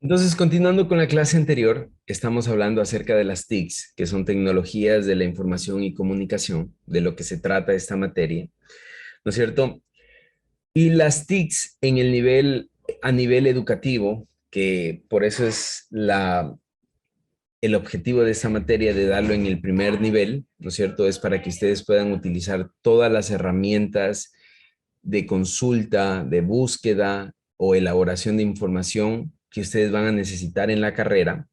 Entonces, continuando con la clase anterior, estamos hablando acerca de las TICs, que son tecnologías de la información y comunicación, de lo que se trata esta materia, ¿no es cierto? Y las TICs a nivel educativo, que por eso es el objetivo de esta materia de darlo en el primer nivel, ¿no es cierto? Es para que ustedes puedan utilizar todas las herramientas de consulta, de búsqueda o elaboración de información que ustedes van a necesitar en la carrera.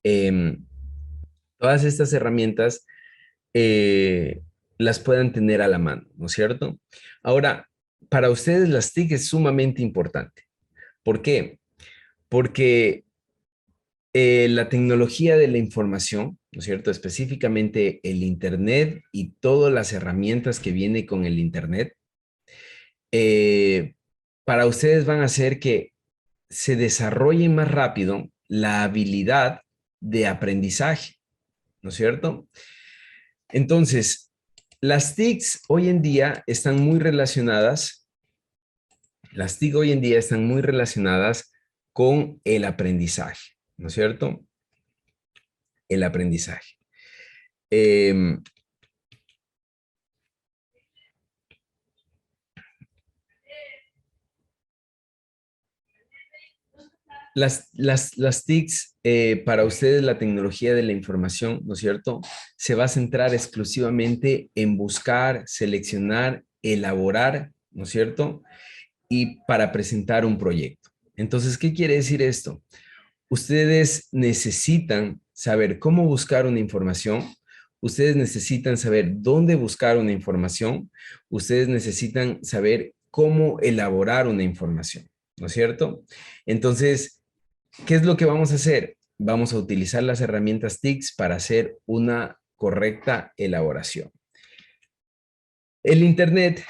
Em, Todas estas herramientas eh, las puedan tener a la mano, ¿no es cierto? Ahora, para ustedes las TIC es sumamente importante. ¿Por qué? Porque la tecnología de la información, ¿no es cierto? Específicamente el Internet y todas las herramientas que viene con el Internet, eh, para ustedes van a hacer que se desarrolle más rápido la habilidad de aprendizaje, ¿no es cierto? Entonces, las TICs hoy en día están muy relacionadas, las TIC hoy en día están muy relacionadas con el aprendizaje, ¿no es cierto? El aprendizaje. Eh, las TICs, para ustedes la tecnología de la información, ¿no es cierto? Se va a centrar exclusivamente en buscar, seleccionar, elaborar, ¿no es cierto? Y para presentar un proyecto. Entonces, ¿qué quiere decir esto? Ustedes necesitan saber cómo buscar una información, ustedes necesitan saber dónde buscar una información, ustedes necesitan saber cómo elaborar una información, ¿no es cierto? Entonces, ¿qué es lo que vamos a hacer? Vamos a utilizar las herramientas TICS para hacer una correcta elaboración. El Internet,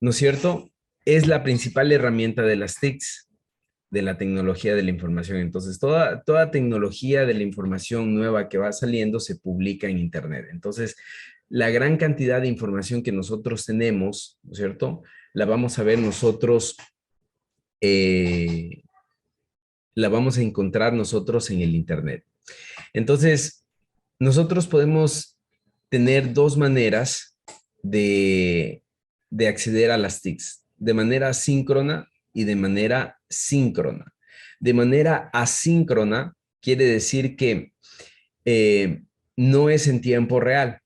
¿no es cierto? Es la principal herramienta de las TICs, de la tecnología de la información. Entonces, toda tecnología de la información nueva que va saliendo se publica en Internet. Entonces, la gran cantidad de información que nosotros tenemos, ¿no es cierto? La vamos a ver nosotros, eh, la vamos a encontrar nosotros en el Internet. Entonces, nosotros podemos tener dos maneras de, de acceder a las TICs, de manera síncrona y de manera síncrona. De manera asíncrona quiere decir que eh, no es en tiempo real,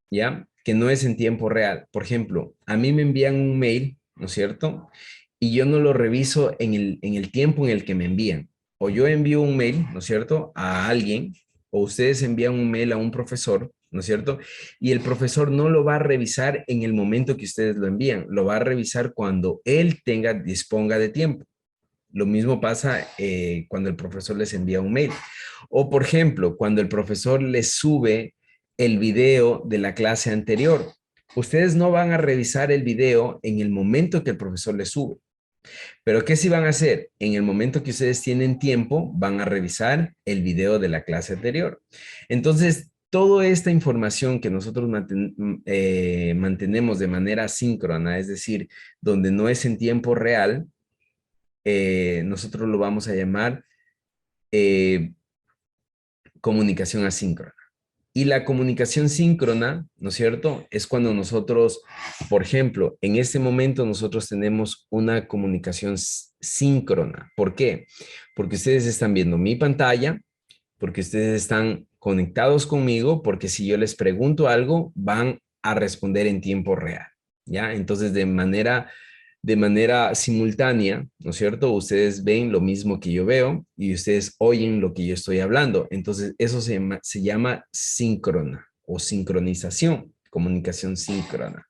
¿ya? Que no es en tiempo real. Por ejemplo, a mí me envían un mail, ¿no es cierto? Y yo no lo reviso en el tiempo en el que me envían. O yo envío un mail, ¿no es cierto?, a alguien, o ustedes envían un mail a un profesor, ¿no es cierto? Y el profesor no lo va a revisar en el momento que ustedes lo envían, lo va a revisar cuando él disponga de tiempo. Lo mismo pasa cuando el profesor les envía un mail. O, por ejemplo, cuando el profesor les sube el video de la clase anterior. Ustedes no van a revisar el video en el momento que el profesor les sube. Pero ¿qué sí van a hacer? En el momento que ustedes tienen tiempo, van a revisar el video de la clase anterior. Entonces, toda esta información que nosotros mantenemos de manera síncrona, es decir, donde no es en tiempo real, nosotros lo vamos a llamar eh, comunicación asíncrona. Y la comunicación síncrona, ¿no es cierto? Es cuando nosotros, por ejemplo, en este momento nosotros tenemos una comunicación síncrona. ¿Por qué? Porque ustedes están viendo mi pantalla, porque ustedes están conectados conmigo, porque si yo les pregunto algo, van a responder en tiempo real, ¿ya? Entonces, de manera simultánea, ¿no es cierto? Ustedes ven lo mismo que yo veo y ustedes oyen lo que yo estoy hablando. Entonces, eso se llama síncrona o sincronización, comunicación síncrona.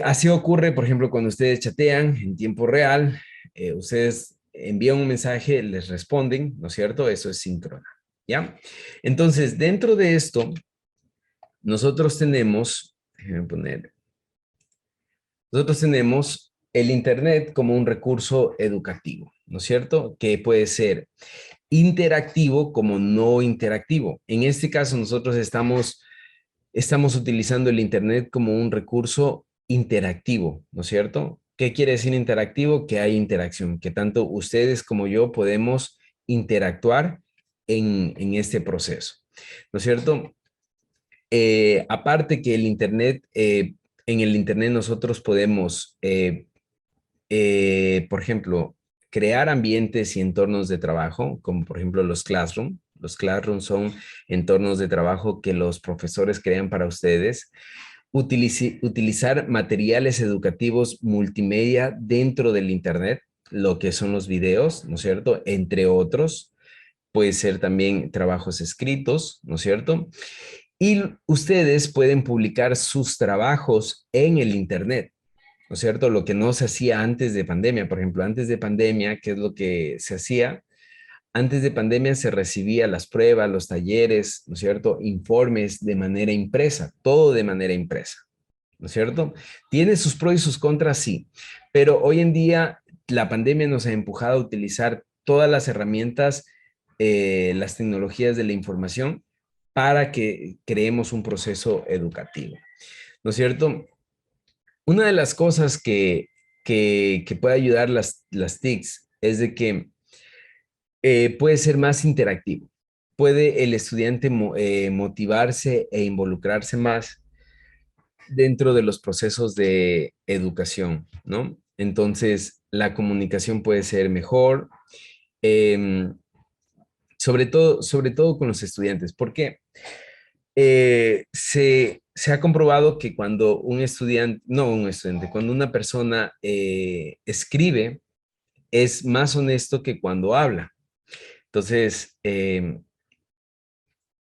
Así ocurre, por ejemplo, cuando ustedes chatean en tiempo real, ustedes envían un mensaje, les responden, ¿no es cierto? Eso es síncrona, ¿ya? Entonces, dentro de esto, nosotros tenemos, déjenme poner, nosotros tenemos el Internet como un recurso educativo, ¿no es cierto? Que puede ser interactivo como no interactivo. En este caso, nosotros estamos utilizando el Internet como un recurso interactivo, ¿no es cierto? ¿Qué quiere decir interactivo? Que hay interacción, que tanto ustedes como yo podemos interactuar en este proceso, ¿no es cierto? Aparte que el Internet, en el Internet nosotros podemos, por ejemplo, crear ambientes y entornos de trabajo, como por ejemplo los classroom. Los classroom son entornos de trabajo que los profesores crean para ustedes. Utilizar materiales educativos multimedia dentro del Internet, lo que son los videos, ¿no es cierto? Entre otros. Puede ser también trabajos escritos, ¿no es cierto? Y ustedes pueden publicar sus trabajos en el Internet, ¿no es cierto? Lo que no se hacía antes de pandemia. Por ejemplo, antes de pandemia, ¿qué es lo que se hacía? Antes de pandemia se recibía las pruebas, los talleres, ¿no es cierto? Informes de manera impresa, todo de manera impresa, ¿no es cierto? Tiene sus pros y sus contras, sí, pero hoy en día la pandemia nos ha empujado a utilizar todas las herramientas, las tecnologías de la información para que creemos un proceso educativo, ¿no es cierto? Una de las cosas que puede ayudar las TICs es de que puede ser más interactivo. Puede el estudiante motivarse e involucrarse más dentro de los procesos de educación, ¿no? Entonces, la comunicación puede ser mejor, em, sobre todo con los estudiantes, porque se ha comprobado que cuando un estudiante, no un estudiante, cuando una persona escribe, es más honesto que cuando habla. Entonces,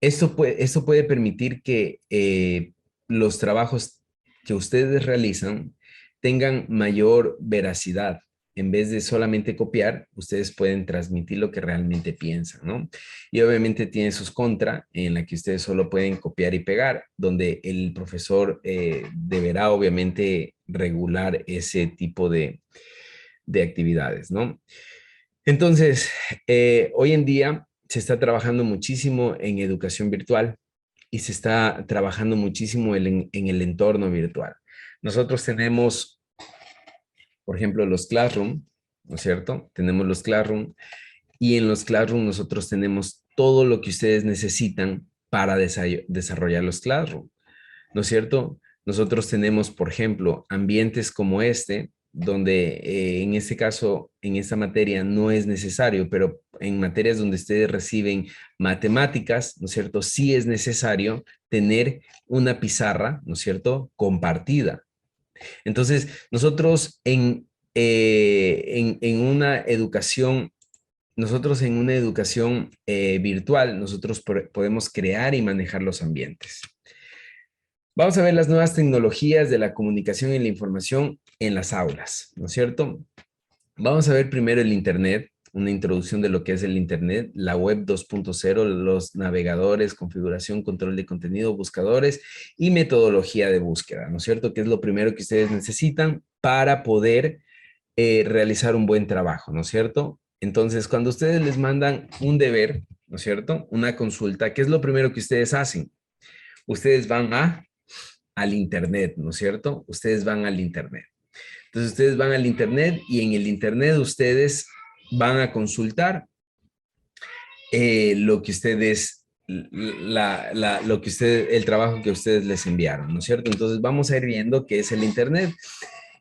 esto puede permitir que los trabajos que ustedes realizan tengan mayor veracidad. En vez de solamente copiar, ustedes pueden transmitir lo que realmente piensan, ¿no? Y obviamente tiene sus contra, en la que ustedes solo pueden copiar y pegar, donde el profesor deberá obviamente regular ese tipo de actividades, ¿no? Entonces, hoy en día se está trabajando muchísimo en educación virtual y se está trabajando muchísimo en el entorno virtual. Nosotros tenemos, por ejemplo, los Classroom, ¿no es cierto? Tenemos los Classroom y en los Classroom nosotros tenemos todo lo que ustedes necesitan para desarrollar los Classroom, ¿no es cierto? Nosotros tenemos, por ejemplo, ambientes como este, donde en este caso, en esta materia no es necesario, pero en materias donde ustedes reciben matemáticas, ¿no es cierto? Sí es necesario tener una pizarra, ¿no es cierto? Compartida. Entonces, nosotros en una educación, virtual, nosotros podemos crear y manejar los ambientes. Vamos a ver las nuevas tecnologías de la comunicación y la información en las aulas, ¿no es cierto? Vamos a ver primero el Internet, una introducción de lo que es el Internet, la web 2.0, los navegadores, configuración, control de contenido, buscadores y metodología de búsqueda, ¿no es cierto? Que es lo primero que ustedes necesitan para poder realizar un buen trabajo, ¿no es cierto? Entonces, cuando ustedes les mandan un deber, ¿no es cierto? Una consulta, ¿qué es lo primero que ustedes hacen? Ustedes van al Internet, ¿no es cierto? Ustedes van al Internet. Entonces ustedes van al Internet y en el Internet ustedes van a consultar lo que ustedes, lo que el trabajo que ustedes les enviaron, ¿no es cierto? Entonces vamos a ir viendo qué es el Internet.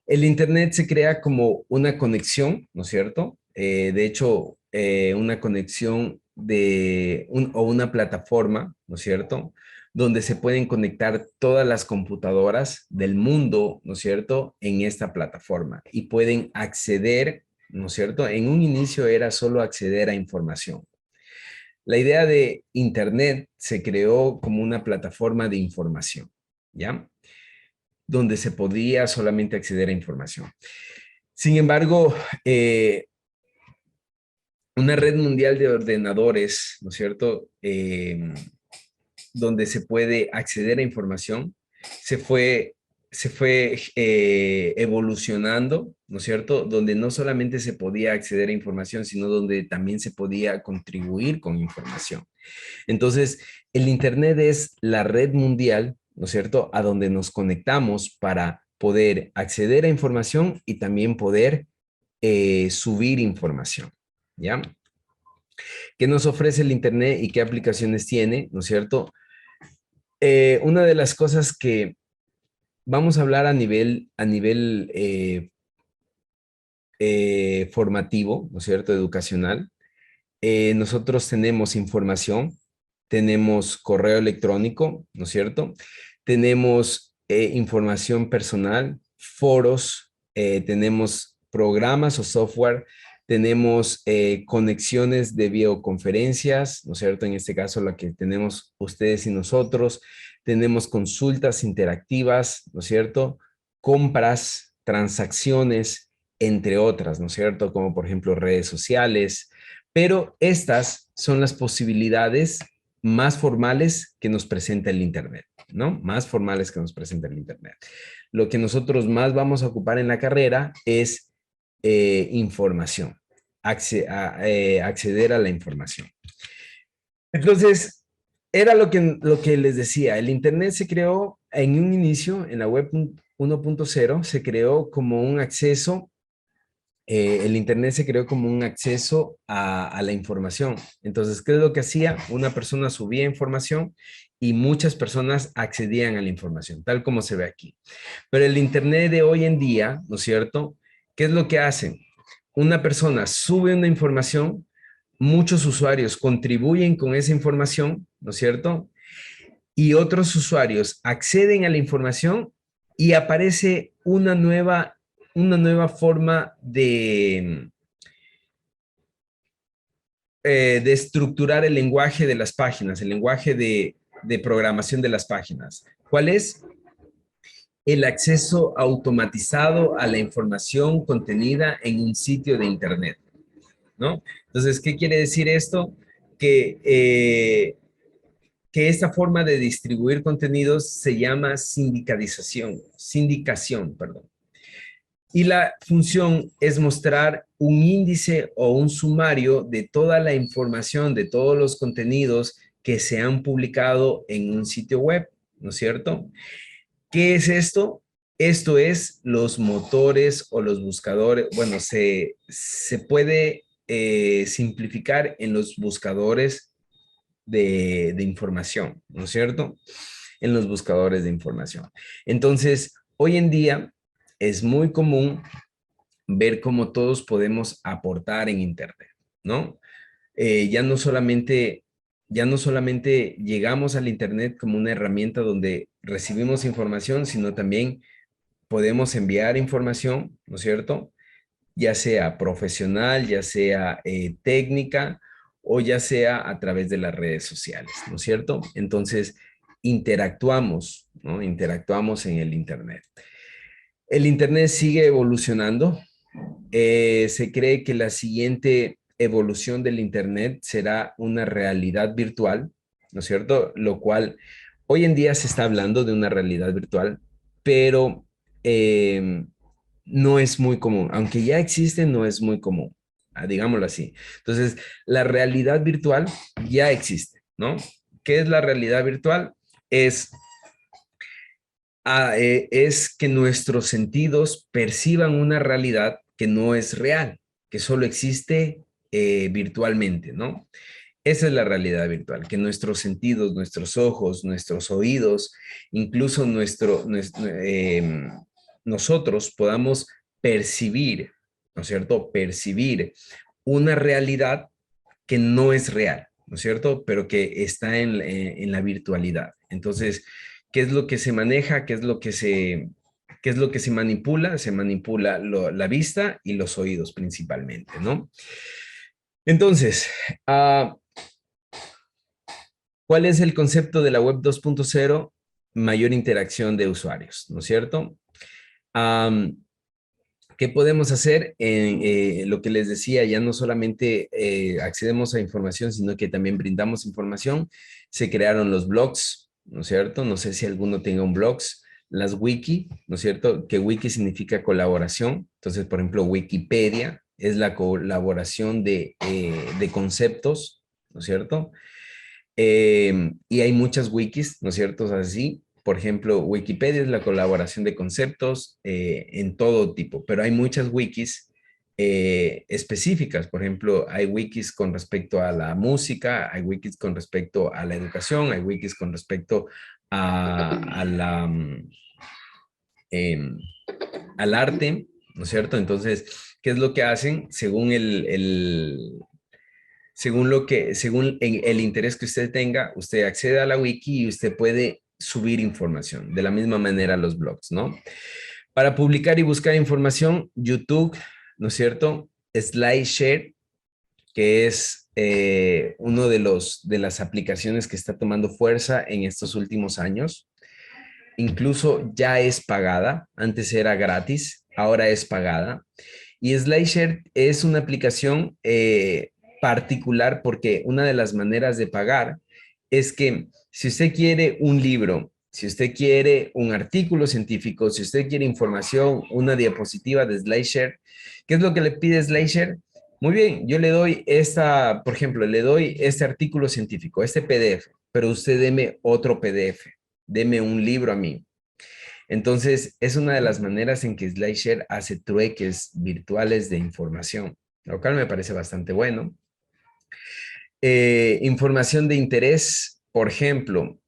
El Internet se crea como una conexión, ¿no es cierto? De hecho, una conexión o una plataforma, ¿no es cierto? Donde se pueden conectar todas las computadoras del mundo, ¿no es cierto? En esta plataforma y pueden acceder, ¿no es cierto? En un inicio era solo acceder a información. La idea de Internet se creó como una plataforma de información, ¿ya? Donde se podía solamente acceder a información. Sin embargo, una red mundial de ordenadores, ¿no es cierto? Donde se puede acceder a información, se fue, se fue evolucionando, ¿no es cierto? Donde no solamente se podía acceder a información, sino donde también se podía contribuir con información. Entonces, el Internet es la red mundial, ¿no es cierto?, a donde nos conectamos para poder acceder a información y también poder subir información, ¿ya? ¿Qué nos ofrece el Internet y qué aplicaciones tiene, ¿no es cierto? Una de las cosas que vamos a hablar a nivel formativo, ¿no es cierto? Educacional. Nosotros tenemos información, tenemos correo electrónico, ¿no es cierto? Tenemos información personal, foros, tenemos programas o software, tenemos conexiones de videoconferencias, ¿no es cierto? En este caso, la que tenemos ustedes y nosotros. Tenemos consultas interactivas, ¿no es cierto? Compras, transacciones, entre otras, ¿no es cierto? Como por ejemplo redes sociales, pero estas son las posibilidades más formales que nos presenta el Internet, ¿no? Más formales que nos presenta el Internet. Lo que nosotros más vamos a ocupar en la carrera es información, acceder a la información. Entonces, era lo que les decía, el Internet se creó en un inicio, en la web 1.0, se creó como un acceso el Internet se creó como un acceso a la información. Entonces, ¿qué es lo que hacía? Una persona subía información y muchas personas accedían a la información, tal como se ve aquí. Pero el Internet de hoy en día, ¿no es cierto? ¿Qué es lo que hacen? Una persona sube una información, muchos usuarios contribuyen con esa información, ¿no es cierto? Y otros usuarios acceden a la información y aparece una nueva forma de estructurar el lenguaje de las páginas, el lenguaje de programación de las páginas. ¿Cuál es? El acceso automatizado a la información contenida en un sitio de Internet, ¿no? Entonces, ¿qué quiere decir esto? Que, eh, que esta forma de distribuir contenidos se llama sindicación, perdón. Y la función es mostrar un índice o un sumario de toda la información, de todos los contenidos que se han publicado en un sitio web, ¿no es cierto? ¿Qué es esto? Esto es los motores o los buscadores. Bueno, se puede simplificar en los buscadores de información, ¿no es cierto? En los buscadores de información. Entonces, hoy en día es muy común ver cómo todos podemos aportar en Internet, ¿no? Ya no solamente, ya no solamente llegamos al Internet como una herramienta donde recibimos información, sino también podemos enviar información, ¿no es cierto? Ya sea profesional, ya sea técnica o ya sea a través de las redes sociales, ¿no es cierto? Entonces, interactuamos, ¿no? Interactuamos en el Internet. El Internet sigue evolucionando. Se cree que la siguiente evolución del Internet será una realidad virtual, ¿no es cierto? Lo cual hoy en día se está hablando de una realidad virtual, pero eh, no es muy común. Aunque ya existe, no es muy común, digámoslo así. Entonces, la realidad virtual ya existe, ¿no? ¿Qué es la realidad virtual? Es es que nuestros sentidos perciban una realidad que no es real, que solo existe virtualmente, ¿no? Esa es la realidad virtual, que nuestros sentidos, nuestros ojos, nuestros oídos, incluso nosotros podamos percibir, ¿no es cierto? Percibir una realidad que no es real, ¿no es cierto? Pero que está en la virtualidad. Entonces, ¿qué es lo que se maneja? ¿Qué es lo que se manipula? Se manipula la vista y los oídos principalmente, ¿no? Entonces, ¿cuál es el concepto de la web 2.0? Mayor interacción de usuarios, ¿no es cierto? ¿Qué podemos hacer? En lo que les decía, ya no solamente accedemos a información, sino que también brindamos información. Se crearon los blogs, ¿no es cierto? No sé si alguno tenga un blog. Las wiki, ¿no es cierto? Que wiki significa colaboración. Entonces, por ejemplo, Wikipedia es la colaboración de conceptos, ¿no es cierto? Y hay muchas wikis, ¿no es cierto? Así. Por ejemplo, Wikipedia es la colaboración de conceptos en todo tipo, pero hay muchas wikis específicas. Por ejemplo, hay wikis con respecto a la música, hay wikis con respecto a la educación, hay wikis con respecto a la, em, al arte, ¿no es cierto? Entonces, ¿qué es lo que hacen? Según el interés que usted tenga, usted accede a la wiki y usted puede subir información. De la misma manera los blogs, ¿no? Para publicar y buscar información, YouTube, ¿no es cierto? SlideShare, que es uno de las aplicaciones que está tomando fuerza en estos últimos años. Incluso ya es pagada, antes era gratis, ahora es pagada. Y SlideShare es una aplicación particular porque una de las maneras de pagar es que si usted quiere un libro, si usted quiere un artículo científico, si usted quiere información, una diapositiva de SlideShare, ¿qué es lo que le pide SlideShare? Muy bien, yo le doy esta, por ejemplo, le doy este artículo científico, este PDF, pero usted deme otro PDF, deme un libro a mí. Entonces, es una de las maneras en que SlideShare hace trueques virtuales de información, lo cual me parece bastante bueno. Información de interés, por ejemplo,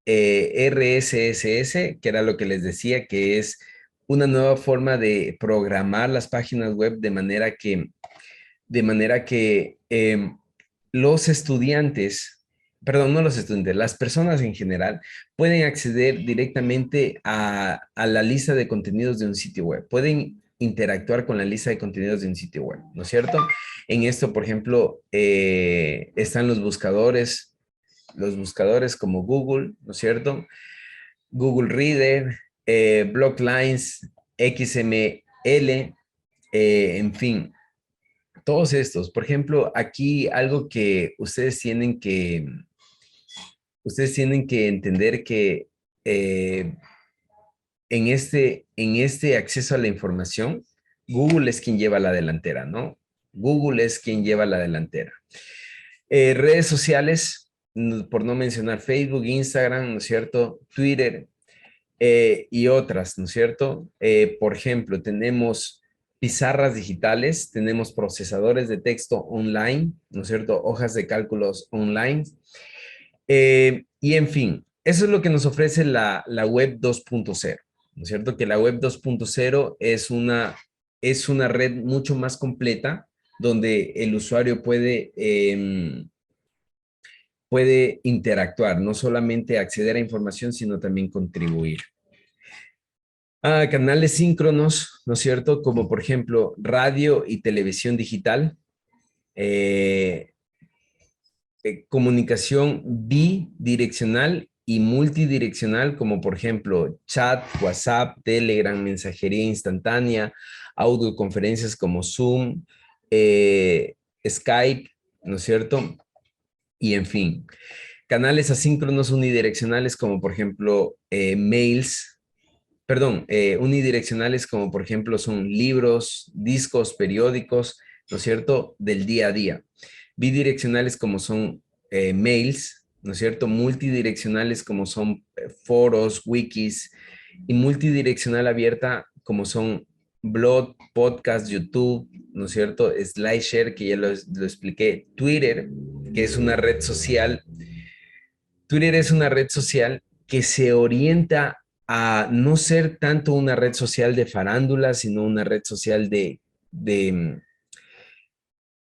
RSS, que era lo que les decía, que es una nueva forma de programar las páginas web de manera que los estudiantes, perdón, no los estudiantes, las personas en general pueden acceder directamente a la lista de contenidos de un sitio web, pueden interactuar con la lista de contenidos de un sitio web, ¿no es cierto? En esto, por ejemplo, están los buscadores como Google, ¿no es cierto? Google Reader, Blocklines, XML, en fin, todos estos. Por ejemplo, aquí algo que ustedes tienen que entender que eh, en este acceso a la información, Google es quien lleva la delantera, ¿no? Google es quien lleva la delantera. Redes sociales, por no mencionar Facebook, Instagram, ¿no es cierto? Twitter, y otras, ¿no es cierto? Por ejemplo, tenemos pizarras digitales, tenemos procesadores de texto online, ¿no es cierto? Hojas de cálculos online. Y en fin, eso es lo que nos ofrece la web 2.0, ¿no es cierto? Que la web 2.0 es una red mucho más completa donde el usuario puede interactuar, no solamente acceder a información, sino también contribuir. Canales síncronos, ¿no es cierto? Como por ejemplo radio y televisión digital, eh, comunicación bidireccional y multidireccional, como por ejemplo chat, WhatsApp, Telegram, mensajería instantánea, audioconferencias como Zoom, Skype, ¿no es cierto? Y en fin, canales asíncronos unidireccionales como por ejemplo mails, perdón, unidireccionales como por ejemplo son libros, discos, periódicos, ¿no es cierto?, del día a día. Bidireccionales como son mails, ¿no es cierto?, multidireccionales como son foros, wikis, y multidireccional abierta como son blog, podcast, YouTube, ¿no es cierto?, SlideShare, que ya lo expliqué, Twitter, que es una red social. Twitter es una red social que se orienta a no ser tanto una red social de farándula, sino una red social de,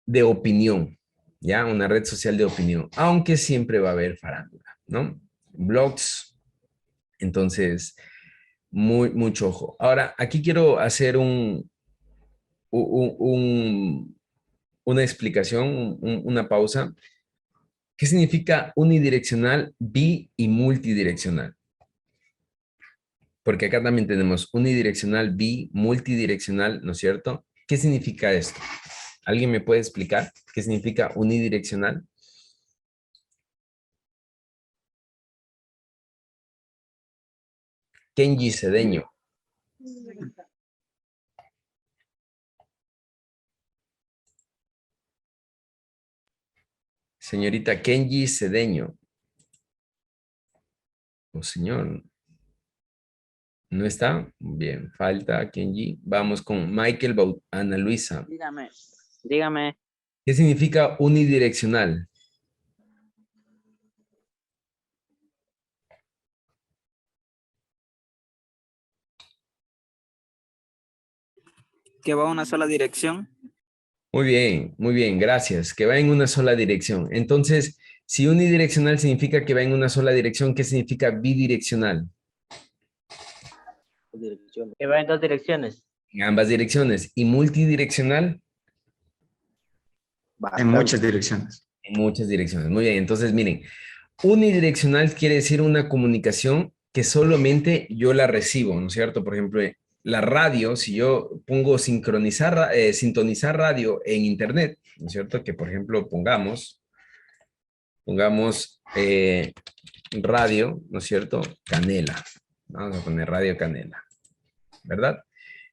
de opinión, ¿ya? Una red social de opinión, aunque siempre va a haber farándula, ¿no? Blogs, entonces, mucho ojo. Ahora, aquí quiero hacer un- un- una explicación, una pausa. ¿Qué significa unidireccional, bi y multidireccional? Porque acá también tenemos unidireccional, multidireccional, ¿no es cierto? ¿Qué significa esto? ¿Alguien me puede explicar qué significa unidireccional? Kenji Cedeño. Señorita Kenji Cedeño. Oh, señor. ¿No está? Bien, falta Kenji. Vamos con Michael Ana Luisa. Dígame, dígame. ¿Qué significa unidireccional? Que va a una sola dirección. Muy bien, gracias. Que va en una sola dirección. Entonces, si unidireccional significa que va en una sola dirección, ¿qué significa bidireccional? Que va en dos direcciones. En ambas direcciones. ¿Y multidireccional? En muchas direcciones. En muchas direcciones. Muy bien, entonces miren, unidireccional quiere decir una comunicación que solamente yo la recibo, ¿no es cierto? Por ejemplo, la radio, si yo pongo sintonizar radio en internet, ¿no es cierto? Que por ejemplo pongamos radio, ¿no es cierto? Canela. Vamos a poner Radio Canela, ¿verdad?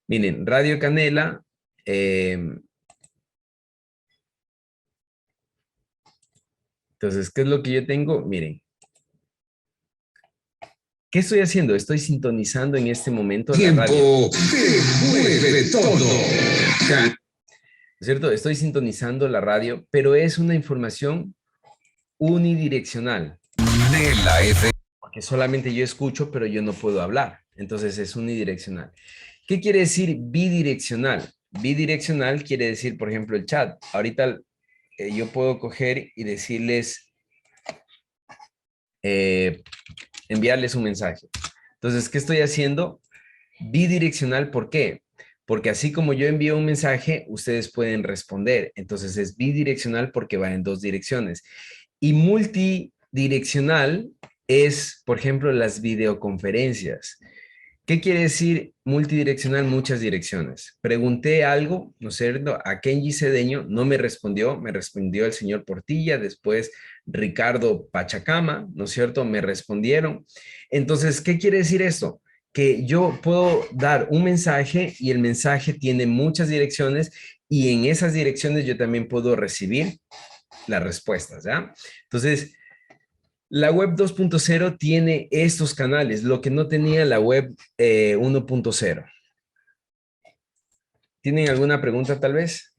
Miren, Radio Canela, entonces, ¿qué es lo que yo tengo? Miren, ¿qué estoy haciendo? Estoy sintonizando en este momento la radio. Tiempo te mueve todo. ¿No es cierto? Estoy sintonizando la radio, pero es una información unidireccional. Nela F. Porque solamente yo escucho, pero yo no puedo hablar. Entonces es unidireccional. ¿Qué quiere decir bidireccional? Bidireccional quiere decir, por ejemplo, el chat. Ahorita yo puedo coger y decirles, enviarles un mensaje. Entonces, ¿qué estoy haciendo? Bidireccional, ¿por qué? Porque así como yo envío un mensaje, ustedes pueden responder. Entonces es bidireccional porque va en dos direcciones. Y multidireccional es, por ejemplo, las videoconferencias. ¿Qué quiere decir multidireccional? Muchas direcciones. Pregunté algo, ¿no es cierto? A Kenji Cedeño, no me respondió el señor Portilla, después Ricardo Pachacama, ¿no es cierto? Me respondieron. Entonces, ¿qué quiere decir esto? Que yo puedo dar un mensaje y el mensaje tiene muchas direcciones y en esas direcciones yo también puedo recibir las respuestas, ¿ya? Entonces, la web 2.0 tiene estos canales, lo que no tenía la web 1.0. ¿Tienen alguna pregunta tal vez?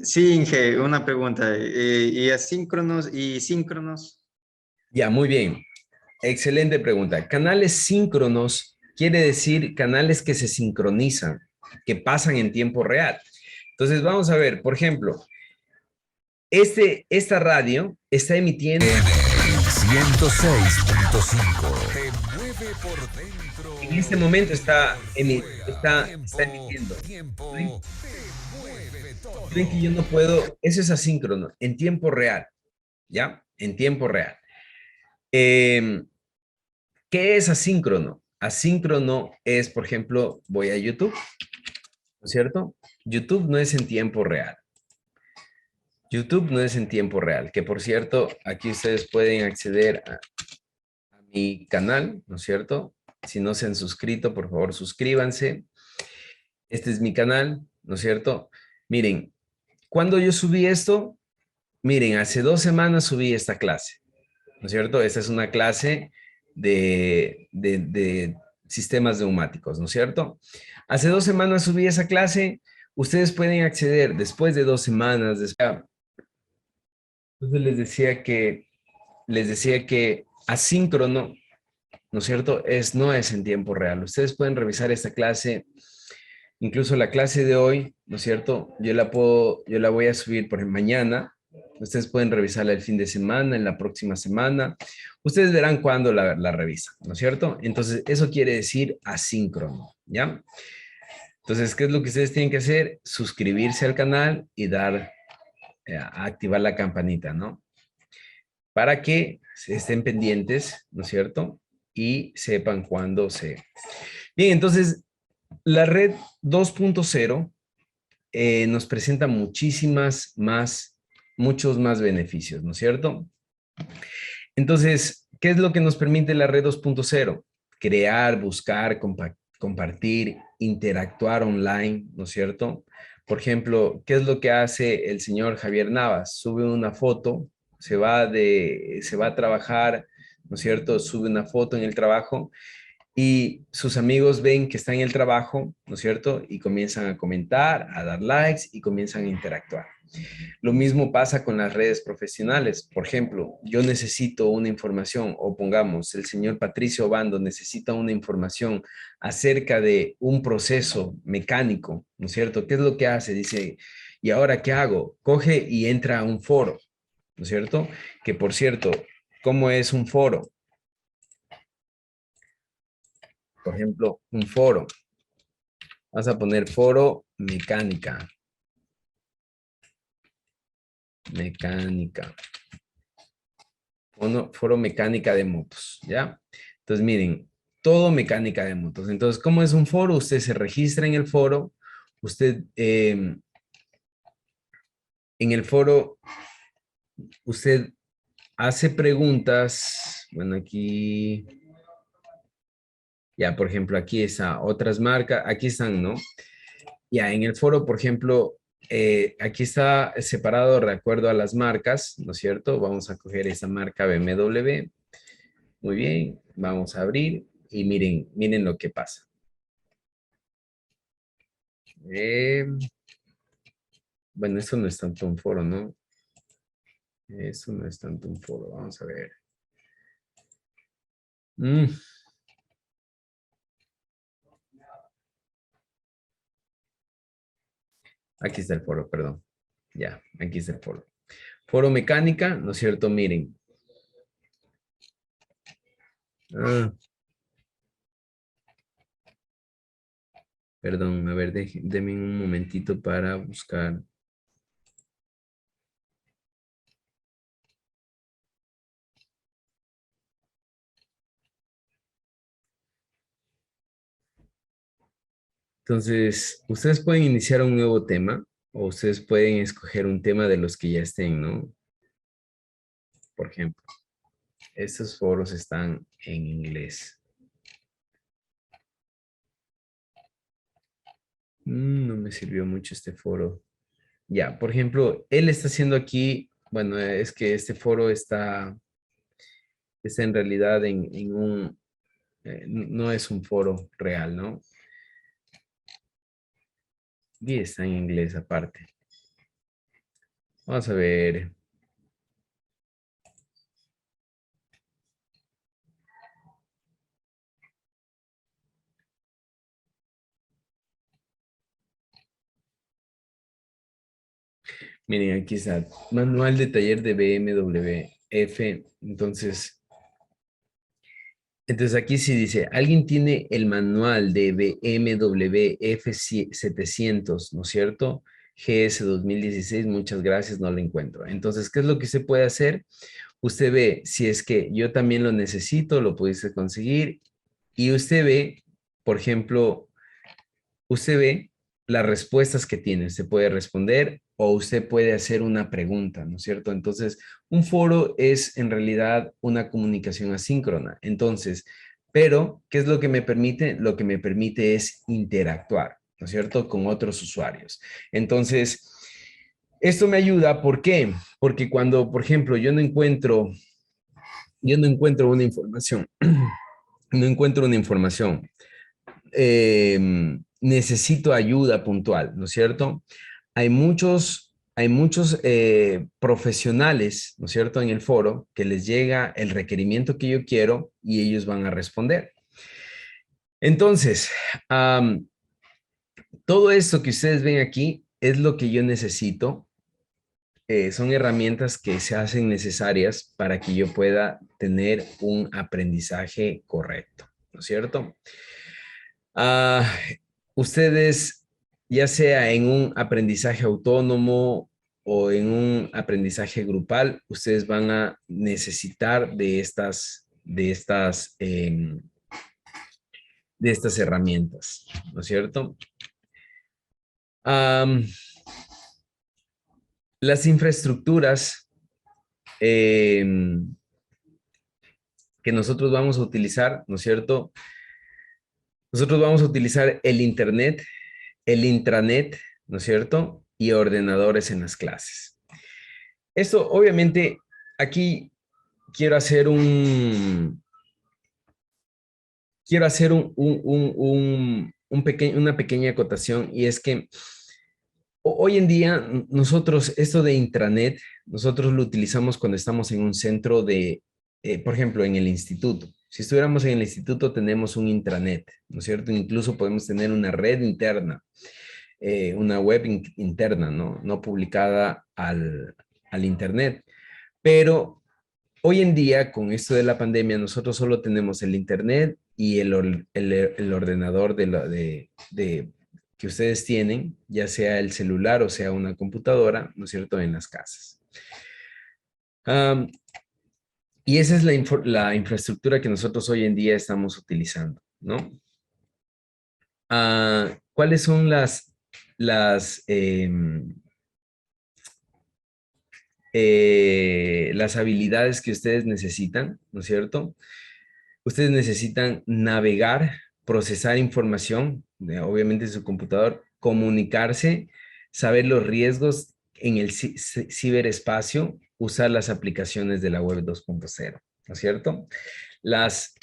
Sí, Inge, una pregunta. ¿Y asíncronos y síncronos? Ya, muy bien. Excelente pregunta. Canales síncronos quiere decir canales que se sincronizan, que pasan en tiempo real. Entonces, vamos a ver, por ejemplo, esta radio está emitiendo 106.5. Te mueve por dentro. en este momento está emitiendo. Tiempo ¿Sí? te mueve todo. Ven que yo no puedo, eso es asíncrono, en tiempo real, ¿ya? En tiempo real. ¿Qué es asíncrono? Asíncrono es, por ejemplo, voy a YouTube, ¿no es cierto? YouTube no es en tiempo real. YouTube no es en tiempo real, que por cierto, aquí ustedes pueden acceder a mi canal, ¿no es cierto? Si no se han suscrito, por favor, suscríbanse. Este es mi canal, ¿no es cierto? Miren, cuando yo subí esto, miren, hace 2 semanas subí esta clase, ¿no es cierto? Esta es una clase de sistemas neumáticos, ¿no es cierto? Hace 2 semanas subí esa clase, ustedes pueden acceder después de 2 semanas, entonces les decía que asíncrono, ¿no es cierto? No es en tiempo real. Ustedes pueden revisar esta clase, incluso la clase de hoy, ¿no es cierto? Yo la voy a subir por mañana. Ustedes pueden revisarla el fin de semana, en la próxima semana. Ustedes verán cuándo la revisan, ¿no es cierto? Entonces, eso quiere decir asíncrono, ¿ya? Entonces, ¿qué es lo que ustedes tienen que hacer? Suscribirse al canal y a activar la campanita, ¿no? Para que estén pendientes, ¿no es cierto? Y sepan cuándo se... Bien, entonces, la red 2.0 nos presenta muchos más beneficios, ¿no es cierto? Entonces, ¿qué es lo que nos permite la red 2.0? Crear, buscar, compartir, interactuar online, ¿no es cierto? Por ejemplo, ¿qué es lo que hace el señor Javier Navas? Sube una foto, se va a trabajar, ¿no es cierto? Sube una foto en el trabajo y sus amigos ven que está en el trabajo, ¿no es cierto? Y comienzan a comentar, a dar likes y comienzan a interactuar. Lo mismo pasa con las redes profesionales. Por ejemplo, yo necesito una información, o pongamos, el señor Patricio Obando necesita una información acerca de un proceso mecánico, ¿no es cierto? ¿Qué es lo que hace? Dice, ¿y ahora qué hago? Coge y entra a un foro, ¿no es cierto? Que por cierto, ¿cómo es un foro? Por ejemplo, un foro. Vas a poner foro mecánica. Mecánica. Foro mecánica de motos, ¿ya? Entonces, miren, todo mecánica de motos. Entonces, ¿cómo es un foro? Usted se registra en el foro. Usted, en el foro, usted hace preguntas. Bueno, aquí, ya, por ejemplo, aquí está otras marcas. Aquí están, ¿no? Ya, en el foro, por ejemplo, aquí está separado de acuerdo a las marcas, ¿no es cierto? Vamos a coger esa marca BMW. Muy bien, vamos a abrir y miren lo que pasa. Eh, bueno, esto no es tanto un foro, ¿no? Eso no es tanto un foro. Vamos a ver. Aquí está el foro, perdón. Ya, aquí está el foro. Foro mecánica, ¿no es cierto? Miren. Perdón, a ver, denme un momentito para buscar. Entonces, ustedes pueden iniciar un nuevo tema o ustedes pueden escoger un tema de los que ya estén, ¿no? Por ejemplo, estos foros están en inglés. No me sirvió mucho este foro. Ya, por ejemplo, él está haciendo aquí, bueno, es que este foro está en realidad en un, no es un foro real, ¿no? Y está en inglés aparte. Vamos a ver. Miren, aquí está. Manual de taller de BMW F. Entonces aquí sí dice, ¿alguien tiene el manual de BMW F700, ¿no es cierto? GS 2016, muchas gracias, no lo encuentro. Entonces, ¿qué es lo que se puede hacer? Usted ve, si es que yo también lo necesito, lo pudiste conseguir, y usted ve, por ejemplo, usted ve las respuestas que tiene. Usted puede responder o usted puede hacer una pregunta, ¿no es cierto? Entonces, un foro es en realidad una comunicación asíncrona. Entonces, pero, ¿qué es lo que me permite? Lo que me permite es interactuar, ¿no es cierto? Con otros usuarios. Entonces, esto me ayuda, ¿por qué? Porque cuando, por ejemplo, yo no encuentro una información, no encuentro una información necesito ayuda puntual, ¿no es cierto? Hay muchos profesionales, ¿no es cierto?, en el foro que les llega el requerimiento que yo quiero y ellos van a responder. Entonces, todo esto que ustedes ven aquí es lo que yo necesito. Son herramientas que se hacen necesarias para que yo pueda tener un aprendizaje correcto, ¿no es cierto? Ah, ustedes, ya sea en un aprendizaje autónomo o en un aprendizaje grupal, ustedes van a necesitar de estas herramientas, ¿no es cierto? Am, las infraestructuras que nosotros vamos a utilizar, ¿no es cierto? Nosotros vamos a utilizar el Internet, el intranet, ¿no es cierto? Y ordenadores en las clases. Esto, obviamente, aquí quiero hacer quiero hacer una pequeña acotación y es que hoy en día nosotros, esto de intranet, nosotros lo utilizamos cuando estamos en un centro de, por ejemplo, en el instituto. Si estuviéramos en el instituto tenemos un intranet, ¿no es cierto? Incluso podemos tener una red interna, una web interna, ¿no? No publicada al internet. Pero hoy en día, con esto de la pandemia, nosotros solo tenemos el internet y el ordenador que ustedes tienen, ya sea el celular o sea una computadora, ¿no es cierto?, en las casas. Y esa es la infraestructura que nosotros hoy en día estamos utilizando, ¿no? ¿Cuáles son las habilidades que ustedes necesitan, ¿no es cierto? Ustedes necesitan navegar, procesar información, obviamente en su computador, comunicarse, saber los riesgos en el ciberespacio, usar las aplicaciones de la web 2.0, ¿no es cierto? Las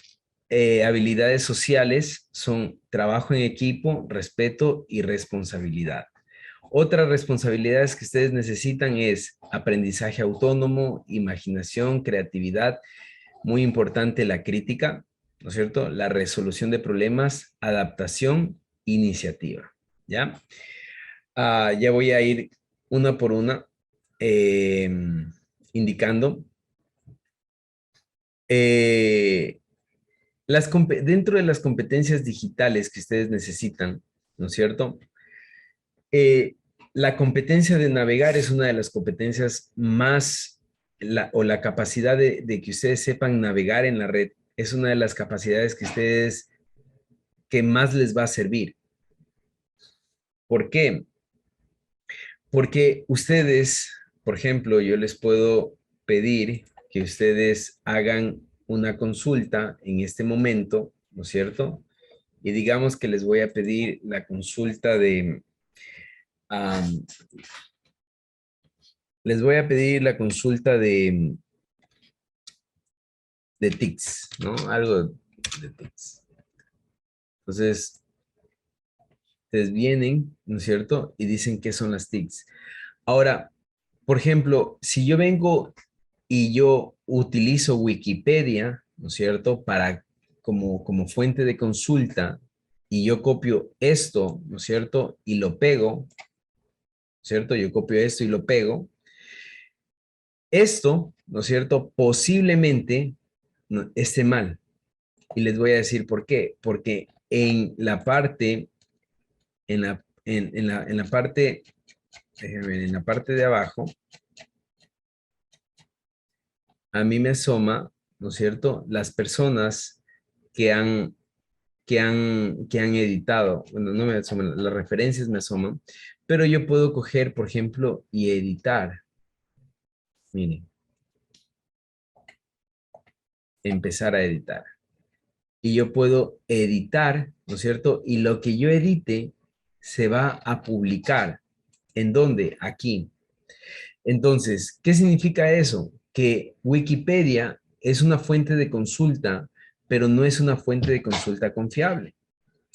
habilidades sociales son trabajo en equipo, respeto y responsabilidad. Otras responsabilidades que ustedes necesitan es aprendizaje autónomo, imaginación, creatividad, muy importante la crítica, ¿no es cierto? La resolución de problemas, adaptación, iniciativa, ¿ya? Ya voy a ir una por una indicando. Dentro de las competencias digitales que ustedes necesitan, ¿no es cierto? La competencia de navegar es una de las competencias más, o la capacidad de que ustedes sepan navegar en la red es una de las capacidades que más les va a servir. ¿Por qué? Porque ustedes, por ejemplo, yo les puedo pedir que ustedes hagan una consulta en este momento, ¿no es cierto? Y digamos que les voy a pedir la consulta les voy a pedir la consulta de TICS, ¿no? Algo de TICS. Entonces, ustedes vienen, ¿no es cierto? Y dicen qué son las TICS. Ahora, por ejemplo, si yo vengo y yo utilizo Wikipedia, ¿no es cierto? Como fuente de consulta y yo copio esto, ¿no es cierto? Y lo pego, ¿cierto? Yo copio esto y lo pego. Esto, ¿no es cierto? Posiblemente esté mal. Y les voy a decir por qué. Porque en la parte, en la parte, déjenme ver, en la parte de abajo, a mí me asoma, ¿no es cierto? Las personas que han editado, bueno, no me asoman, las referencias me asoman, pero yo puedo coger, por ejemplo, y editar. Miren, empezar a editar. Y yo puedo editar, ¿no es cierto? Y lo que yo edite se va a publicar. ¿En dónde? Aquí. Entonces, ¿qué significa eso? Que Wikipedia es una fuente de consulta, pero no es una fuente de consulta confiable,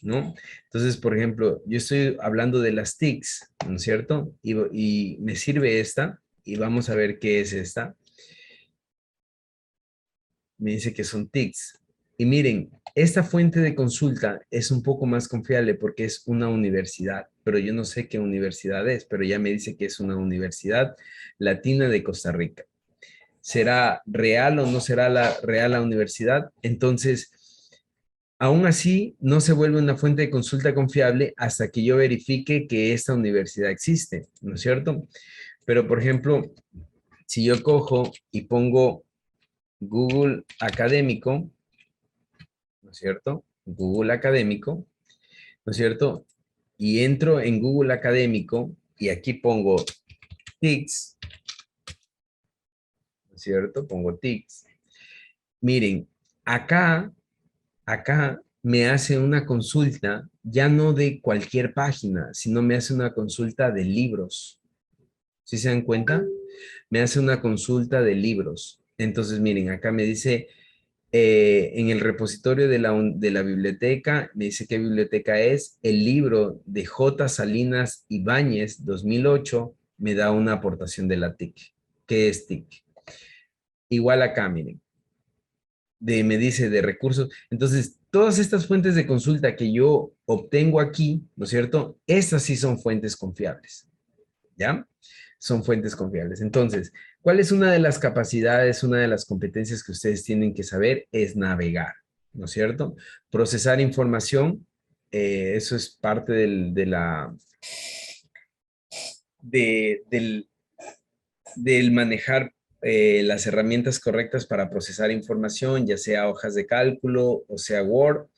¿no? Entonces, por ejemplo, yo estoy hablando de las TICs, ¿no es cierto? Y me sirve esta, y vamos a ver qué es esta. Me dice que son TICs. Y miren, esta fuente de consulta es un poco más confiable porque es una universidad, pero yo no sé qué universidad es, pero ya me dice que es una universidad latina de Costa Rica. ¿Será real o no será real la universidad? Entonces, aún así, no se vuelve una fuente de consulta confiable hasta que yo verifique que esta universidad existe, ¿no es cierto? Pero, por ejemplo, si yo cojo y pongo Google Académico, ¿no es cierto? Google Académico, ¿no es cierto? Y entro en Google Académico y aquí pongo TICS, ¿no es cierto? Pongo TICS. Miren, acá me hace una consulta ya no de cualquier página, sino me hace una consulta de libros. ¿Sí se dan cuenta? Me hace una consulta de libros. Entonces, miren, acá me dice en el repositorio de la biblioteca, me dice qué biblioteca es, el libro de J. Salinas Ibáñez, 2008, me da una aportación de la TIC. ¿Qué es TIC? Igual acá, miren, me dice de recursos. Entonces, todas estas fuentes de consulta que yo obtengo aquí, ¿no es cierto? Estas sí son fuentes confiables, ¿ya? Son fuentes confiables. Entonces, ¿cuál es una de las capacidades, una de las competencias que ustedes tienen que saber? Es navegar, ¿no es cierto? Procesar información, eso es parte del manejar las herramientas correctas para procesar información, ya sea hojas de cálculo o sea Word.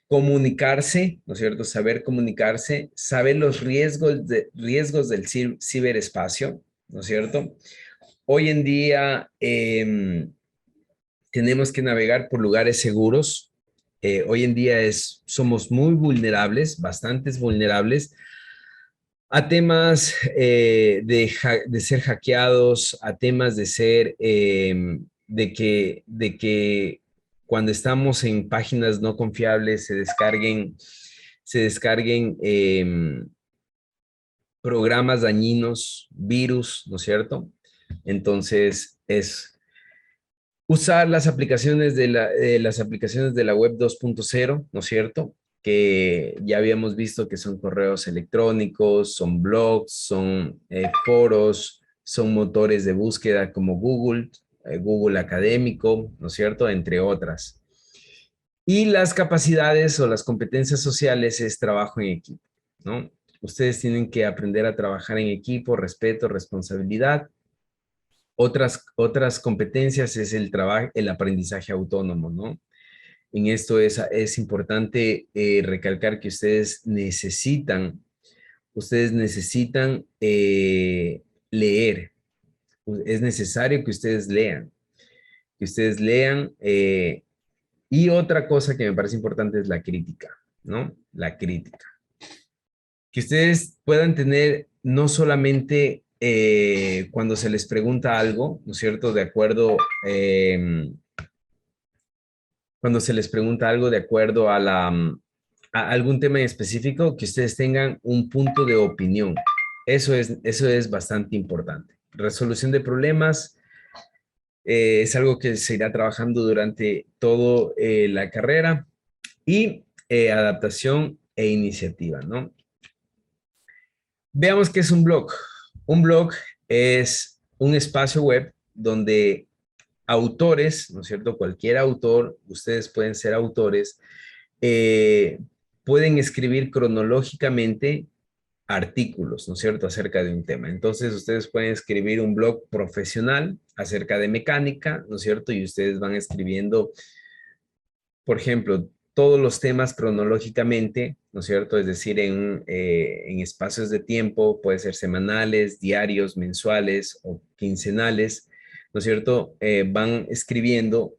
Comunicarse, ¿no es cierto? Saber comunicarse, saber los riesgos del ciberespacio, ¿no es cierto? Hoy en día tenemos que navegar por lugares seguros. Hoy en día somos muy vulnerables, bastantes vulnerables, a temas de ser hackeados, a temas de ser, de que cuando estamos en páginas no confiables se descarguen programas dañinos, virus, ¿no es cierto? Entonces, es usar las aplicaciones de la web 2.0, ¿no es cierto? Que ya habíamos visto que son correos electrónicos, son blogs, son foros, son motores de búsqueda como Google, Google Académico, ¿no es cierto? Entre otras. Y las capacidades o las competencias sociales es trabajo en equipo, ¿no? Ustedes tienen que aprender a trabajar en equipo, respeto, responsabilidad. Otras competencias es el aprendizaje autónomo, ¿no? En esto es importante recalcar que ustedes necesitan leer. Es necesario que ustedes lean. Y otra cosa que me parece importante es la crítica, ¿no? La crítica. Que ustedes puedan tener no solamente cuando se les pregunta algo, ¿no es cierto? Cuando se les pregunta algo de acuerdo a algún tema en específico, que ustedes tengan un punto de opinión. Eso es bastante importante. Resolución de problemas es algo que se irá trabajando durante toda la carrera y adaptación e iniciativa, ¿no? Veamos qué es un blog. Un blog es un espacio web donde autores, ¿no es cierto? Cualquier autor, ustedes pueden ser autores, eh, pueden escribir cronológicamente artículos, ¿no es cierto?, acerca de un tema. Entonces, ustedes pueden escribir un blog profesional acerca de mecánica, ¿no es cierto? Y ustedes van escribiendo, por ejemplo, todos los temas cronológicamente, ¿no es cierto? Es decir, en espacios de tiempo, puede ser semanales, diarios, mensuales o quincenales, ¿no es cierto? Van escribiendo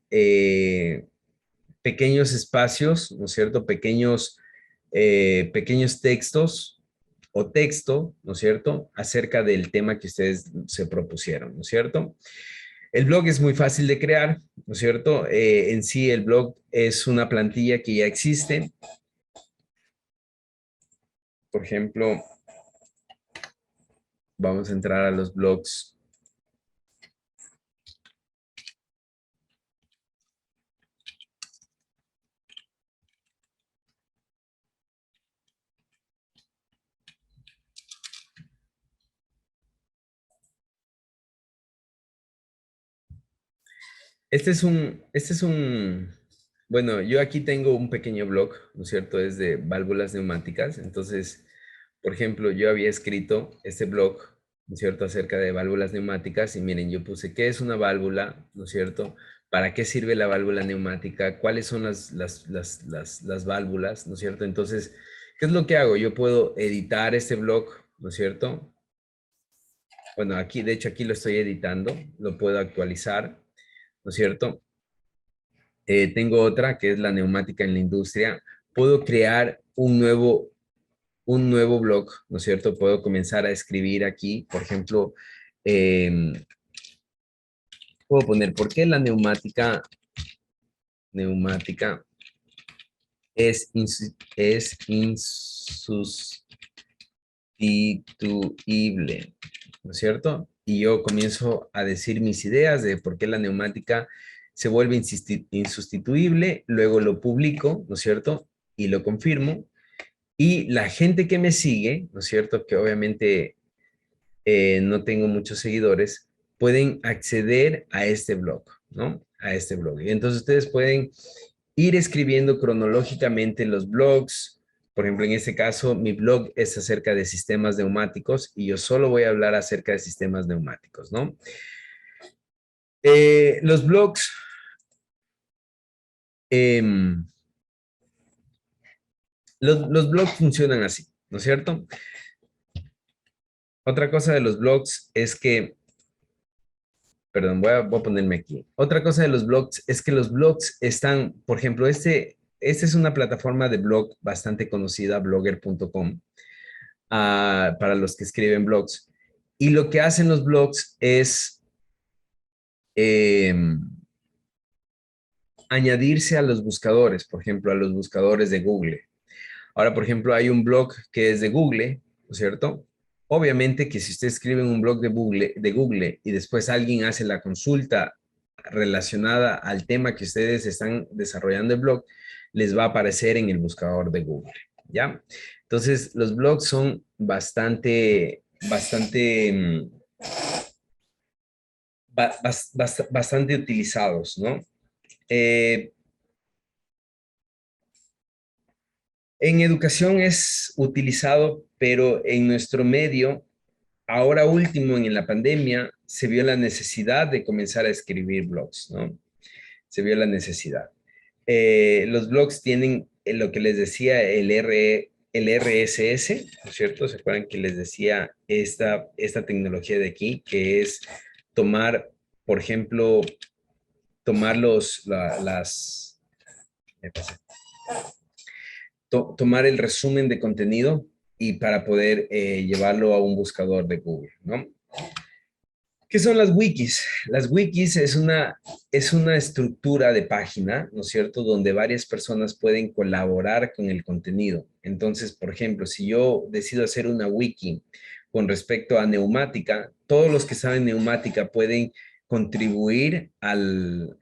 pequeños espacios, ¿no es cierto? Pequeños textos o texto, ¿no es cierto? Acerca del tema que ustedes se propusieron, ¿no es cierto? El blog es muy fácil de crear, ¿no es cierto? En sí, el blog es una plantilla que ya existe. Por ejemplo, vamos a entrar a los blogs. Bueno, yo aquí tengo un pequeño blog, ¿no es cierto? Es de válvulas neumáticas. Entonces, por ejemplo, yo había escrito este blog, ¿no es cierto?, acerca de válvulas neumáticas y miren, yo puse, ¿qué es una válvula?, ¿no es cierto? ¿Para qué sirve la válvula neumática? ¿Cuáles son las válvulas?, ¿no es cierto? Entonces, ¿qué es lo que hago? Yo puedo editar este blog, ¿no es cierto? Bueno, aquí, de hecho, aquí lo estoy editando, lo puedo actualizar, ¿no es cierto? Tengo otra que es la neumática en la industria. Puedo crear un nuevo blog, ¿no es cierto? Puedo comenzar a escribir aquí, por ejemplo, puedo poner, ¿por qué la neumática neumática es insustituible, ¿no es cierto? Y yo comienzo a decir mis ideas de por qué la neumática se vuelve insustituible, luego lo publico, ¿no es cierto? Y lo confirmo. Y la gente que me sigue, ¿no es cierto? Que obviamente no tengo muchos seguidores, pueden acceder a este blog, ¿no? A este blog. Y entonces ustedes pueden ir escribiendo cronológicamente los blogs. Por ejemplo, en este caso, mi blog es acerca de sistemas neumáticos y yo solo voy a hablar acerca de sistemas neumáticos, ¿no? Los blogs, em, los blogs funcionan así, ¿no es cierto? Otra cosa de los blogs es que, perdón, voy a ponerme aquí. Otra cosa de los blogs es que los blogs están, por ejemplo, este es una plataforma de blog bastante conocida, blogger.com, para los que escriben blogs. Y lo que hacen los blogs es añadirse a los buscadores, por ejemplo, a los buscadores de Google. Ahora, por ejemplo, hay un blog que es de Google, ¿no es cierto? Obviamente que si usted escribe en un blog de Google y después alguien hace la consulta relacionada al tema que ustedes están desarrollando el blog, les va a aparecer en el buscador de Google, ¿ya? Entonces, los blogs son bastante utilizados, ¿no? En educación es utilizado, pero en nuestro medio, ahora último en la pandemia, se vio la necesidad de comenzar a escribir blogs, ¿no? Se vio la necesidad. Los blogs tienen lo que les decía el RSS, ¿no es cierto? ¿Se acuerdan que les decía esta tecnología de aquí, que es tomar, por ejemplo, tomar tomar el resumen de contenido y para poder llevarlo a un buscador de Google, ¿no? ¿Qué son las wikis? Las wikis es una estructura de página, ¿no es cierto?, donde varias personas pueden colaborar con el contenido. Entonces, por ejemplo, si yo decido hacer una wiki con respecto a neumática, todos los que saben neumática pueden contribuir al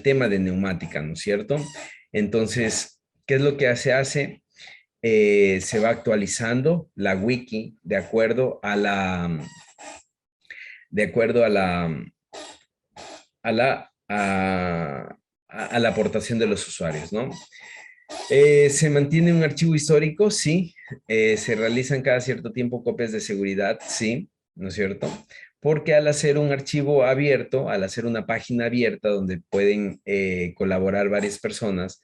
tema de neumática, ¿no es cierto? Entonces, ¿qué es lo que se hace? Se va actualizando la wiki de acuerdo a la aportación de los usuarios, ¿no? ¿Se mantiene un archivo histórico? Sí. ¿Se realizan cada cierto tiempo copias de seguridad? Sí, ¿no es cierto? Porque al hacer un archivo abierto, al hacer una página abierta donde pueden colaborar varias personas,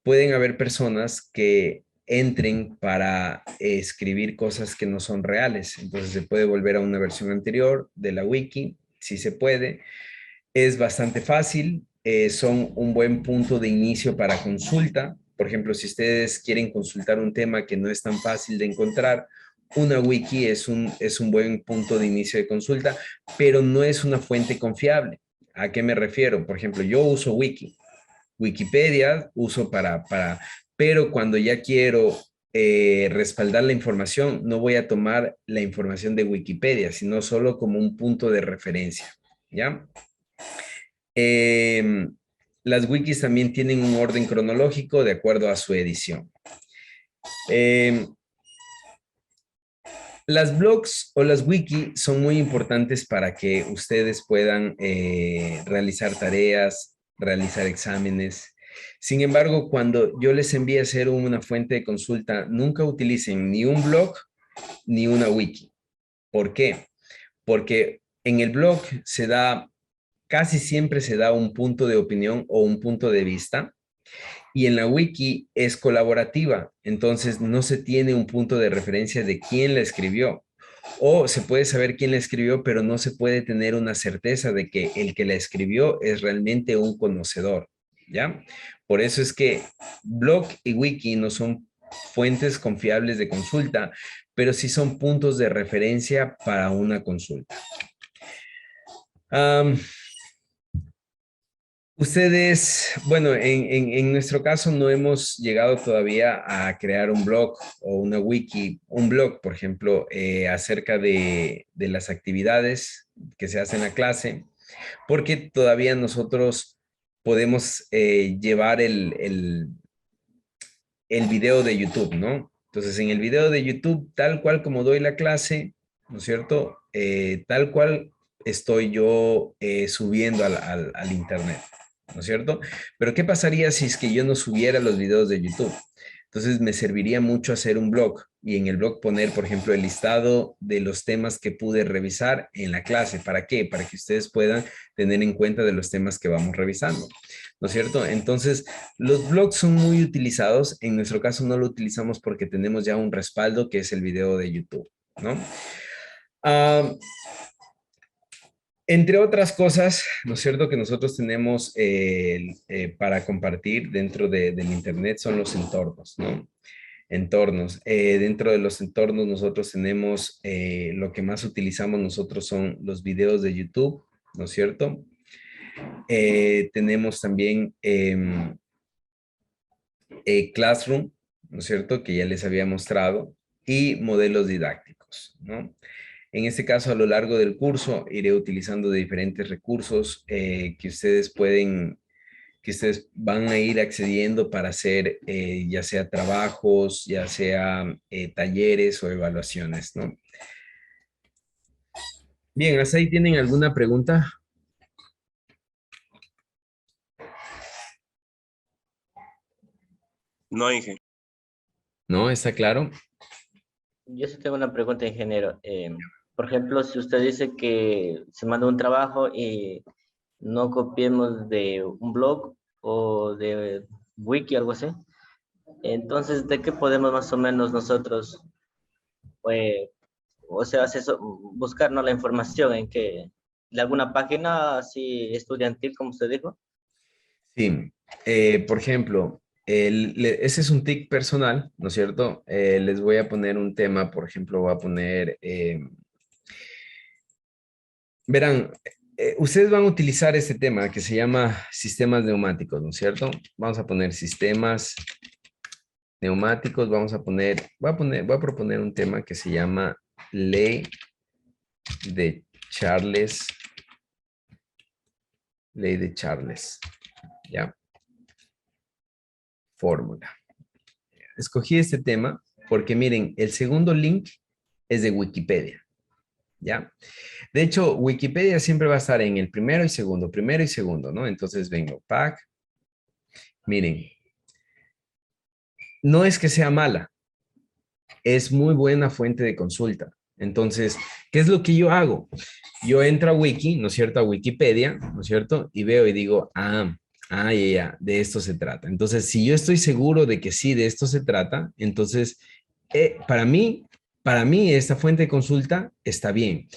pueden haber personas que entren para escribir cosas que no son reales. Entonces se puede volver a una versión anterior de la wiki, si se puede. Es bastante fácil, son un buen punto de inicio para consulta. Por ejemplo, si ustedes quieren consultar un tema que no es tan fácil de encontrar, una wiki es un buen punto de inicio de consulta, pero no es una fuente confiable. ¿A qué me refiero? Por ejemplo, yo uso Wikipedia, uso pero cuando ya quiero respaldar la información, no voy a tomar la información de Wikipedia, sino solo como un punto de referencia, ¿ya? Las wikis también tienen un orden cronológico de acuerdo a su edición. Las blogs o las wiki son muy importantes para que ustedes puedan realizar tareas, realizar exámenes. Sin embargo, cuando yo les envíe a hacer una fuente de consulta, nunca utilicen ni un blog ni una wiki. ¿Por qué? Porque en el blog casi siempre se da un punto de opinión o un punto de vista, y en la wiki es colaborativa, entonces no se tiene un punto de referencia de quién la escribió. O se puede saber quién la escribió, pero no se puede tener una certeza de que el que la escribió es realmente un conocedor, ¿ya? Por eso es que blog y wiki no son fuentes confiables de consulta, pero sí son puntos de referencia para una consulta. Ustedes, bueno, en nuestro caso no hemos llegado todavía a crear un blog o una wiki, un blog, por ejemplo, acerca de las actividades que se hacen en la clase, porque todavía nosotros podemos llevar el video de YouTube, ¿no? Entonces, en el video de YouTube, tal cual como doy la clase, ¿no es cierto? Tal cual estoy yo subiendo al Internet, ¿no es cierto? Pero ¿qué pasaría si es que yo no subiera los videos de YouTube? Entonces me serviría mucho hacer un blog y en el blog poner, por ejemplo, el listado de los temas que pude revisar en la clase. ¿Para qué? Para que ustedes puedan tener en cuenta de los temas que vamos revisando, ¿no es cierto? Entonces, los blogs son muy utilizados. En nuestro caso no lo utilizamos porque tenemos ya un respaldo que es el video de YouTube, ¿no? Ah, entre otras cosas, ¿no es cierto? Que nosotros tenemos para compartir dentro del Internet son los entornos, ¿no? Entornos. Dentro de los entornos nosotros tenemos, lo que más utilizamos nosotros son los videos de YouTube, ¿no es cierto? Tenemos también Classroom, ¿no es cierto? Que ya les había mostrado, y modelos didácticos, ¿no? En este caso, a lo largo del curso, iré utilizando de diferentes recursos que ustedes van a ir accediendo para hacer ya sea trabajos, ya sea talleres o evaluaciones, ¿no? Bien, ¿hasta ahí tienen alguna pregunta? No, Inge. ¿No? ¿Está claro? Yo sí tengo una pregunta, ingeniero. Por ejemplo, si usted dice que se manda un trabajo y no copiemos de un blog o de wiki, algo así, entonces, ¿de qué podemos más o menos nosotros, eh, o sea, buscarnos la información en que, de alguna página así estudiantil, como usted dijo? Sí. Por ejemplo, ese es un tic personal, ¿no es cierto? Les voy a poner un tema, por ejemplo, voy a poner... verán, ustedes van a utilizar este tema que se llama sistemas neumáticos, ¿no es cierto? Vamos a poner sistemas neumáticos, voy a proponer un tema que se llama ley de Charles, ¿ya? Fórmula. Escogí este tema porque miren, el segundo link es de Wikipedia, ¿ya? De hecho, Wikipedia siempre va a estar en el primero y segundo, ¿no? Entonces vengo, pack, miren, no es que sea mala, es muy buena fuente de consulta. Entonces, ¿qué es lo que yo hago? Yo entro a Wiki, ¿no es cierto? A Wikipedia, ¿no es cierto? Y veo y digo, ya, de esto se trata. Entonces, si yo estoy seguro de que sí, de esto se trata, entonces, para mí esta fuente de consulta está bien.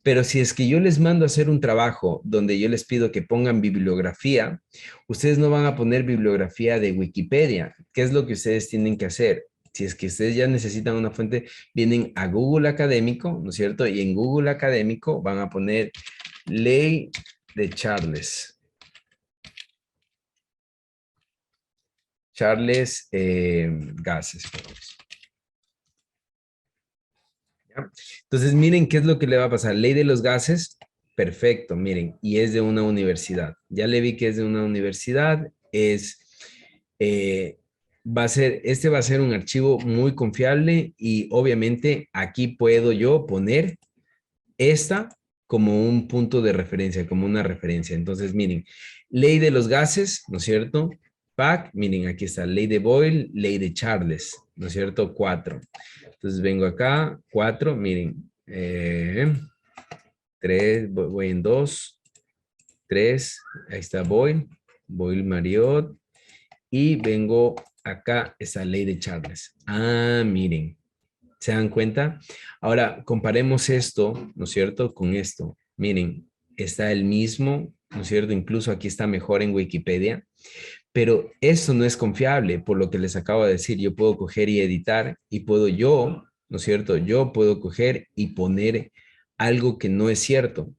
Pero si es que yo les mando a hacer un trabajo donde yo les pido que pongan bibliografía, ustedes no van a poner bibliografía de Wikipedia. ¿Qué es lo que ustedes tienen que hacer? Si es que ustedes ya necesitan una fuente, vienen a Google Académico, ¿no es cierto? Y en Google Académico van a poner ley de Charles. Gases. ¿Ya? Entonces, miren qué es lo que le va a pasar. Ley de los gases, perfecto, miren, y es de una universidad. Ya le vi que es de una universidad, este va a ser un archivo muy confiable y obviamente aquí puedo yo poner esta como un punto de referencia, como una referencia. Entonces, miren, ley de los gases, ¿no es cierto? PAC, miren, aquí está, ley de Boyle, ley de Charles, ¿no es cierto? 4. Entonces vengo acá, 4, miren, 3, voy en 2, 3, ahí está Boyle, Boyle Marriott, y vengo acá, esa ley de Charles. Miren, ¿se dan cuenta? Ahora, comparemos esto, ¿no es cierto?, con esto. Miren, está el mismo, ¿no es cierto? Incluso aquí está mejor en Wikipedia, pero esto no es confiable, por lo que les acabo de decir. Yo puedo coger y editar y puedo yo, ¿no es cierto? Yo puedo coger y poner algo que no es cierto.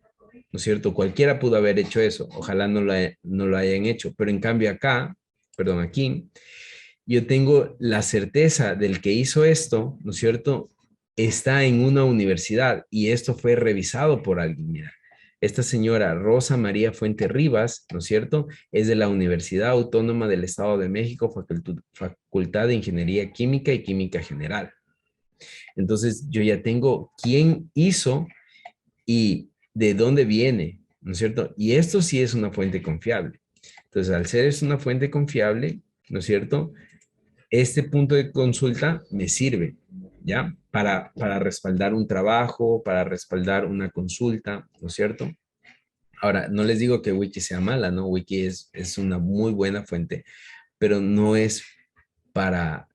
¿no es cierto? Cualquiera pudo haber hecho eso, ojalá no lo hayan hecho, pero en cambio acá, perdón, aquí, yo tengo la certeza del que hizo esto, ¿no es cierto? Está en una universidad y esto fue revisado por alguien. Mira, esta señora Rosa María Fuente Rivas, ¿no es cierto? Es de la Universidad Autónoma del Estado de México, Facultad de Ingeniería Química y Química General. Entonces, yo ya tengo quién hizo y de dónde viene, ¿no es cierto? Y esto sí es una fuente confiable. Entonces, al ser es una fuente confiable, ¿no es cierto? Este punto de consulta me sirve, ¿ya? Para respaldar un trabajo, para respaldar una consulta, ¿no es cierto? Ahora, no les digo que Wiki sea mala, ¿no? Wiki es una muy buena fuente, pero no es para,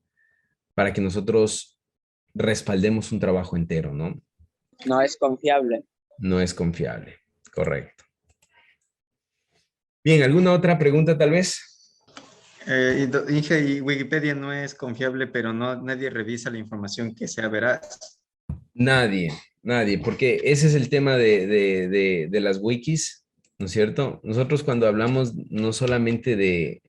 para que nosotros respaldemos un trabajo entero, ¿no? No es confiable. No es confiable, correcto. Bien, ¿alguna otra pregunta tal vez? Dije, y Wikipedia no es confiable, pero no, nadie revisa la información que sea veraz. Nadie, porque ese es el tema de las wikis, ¿no es cierto? Nosotros cuando hablamos no solamente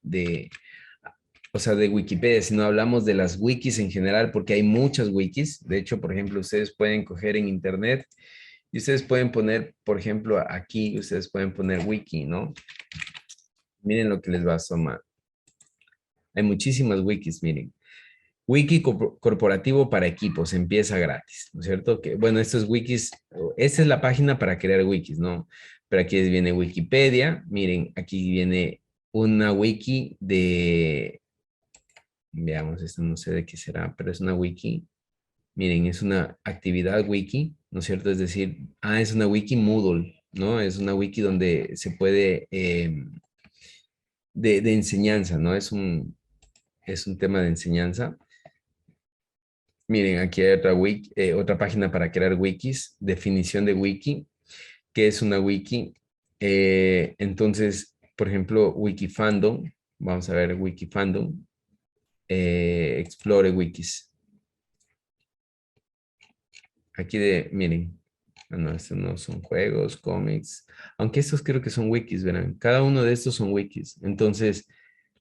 o sea, de Wikipedia, sino hablamos de las wikis en general, porque hay muchas wikis. De hecho, por ejemplo, ustedes pueden coger en internet y ustedes pueden poner, por ejemplo, aquí, ustedes pueden poner wiki, ¿no? Miren lo que les va a asomar. Hay muchísimas wikis, miren. Wiki corporativo para equipos, empieza gratis, ¿no es cierto? Que, bueno, estos wikis, esta es la página para crear wikis, ¿no? Pero aquí viene Wikipedia, miren, aquí viene una wiki veamos, esto no sé de qué será, pero es una wiki, miren, es una actividad wiki, ¿no es cierto? Es decir, es una wiki Moodle, ¿no? Es una wiki donde se puede, de enseñanza, ¿no? Es un tema de enseñanza. Miren, aquí hay otra página para crear wikis, definición de wiki, que es una wiki. Entonces, por ejemplo, Wikifandom, vamos a ver Wikifandom, explore wikis. Aquí miren, no, estos no son juegos, cómics, aunque estos creo que son wikis, verán, cada uno de estos son wikis. Entonces,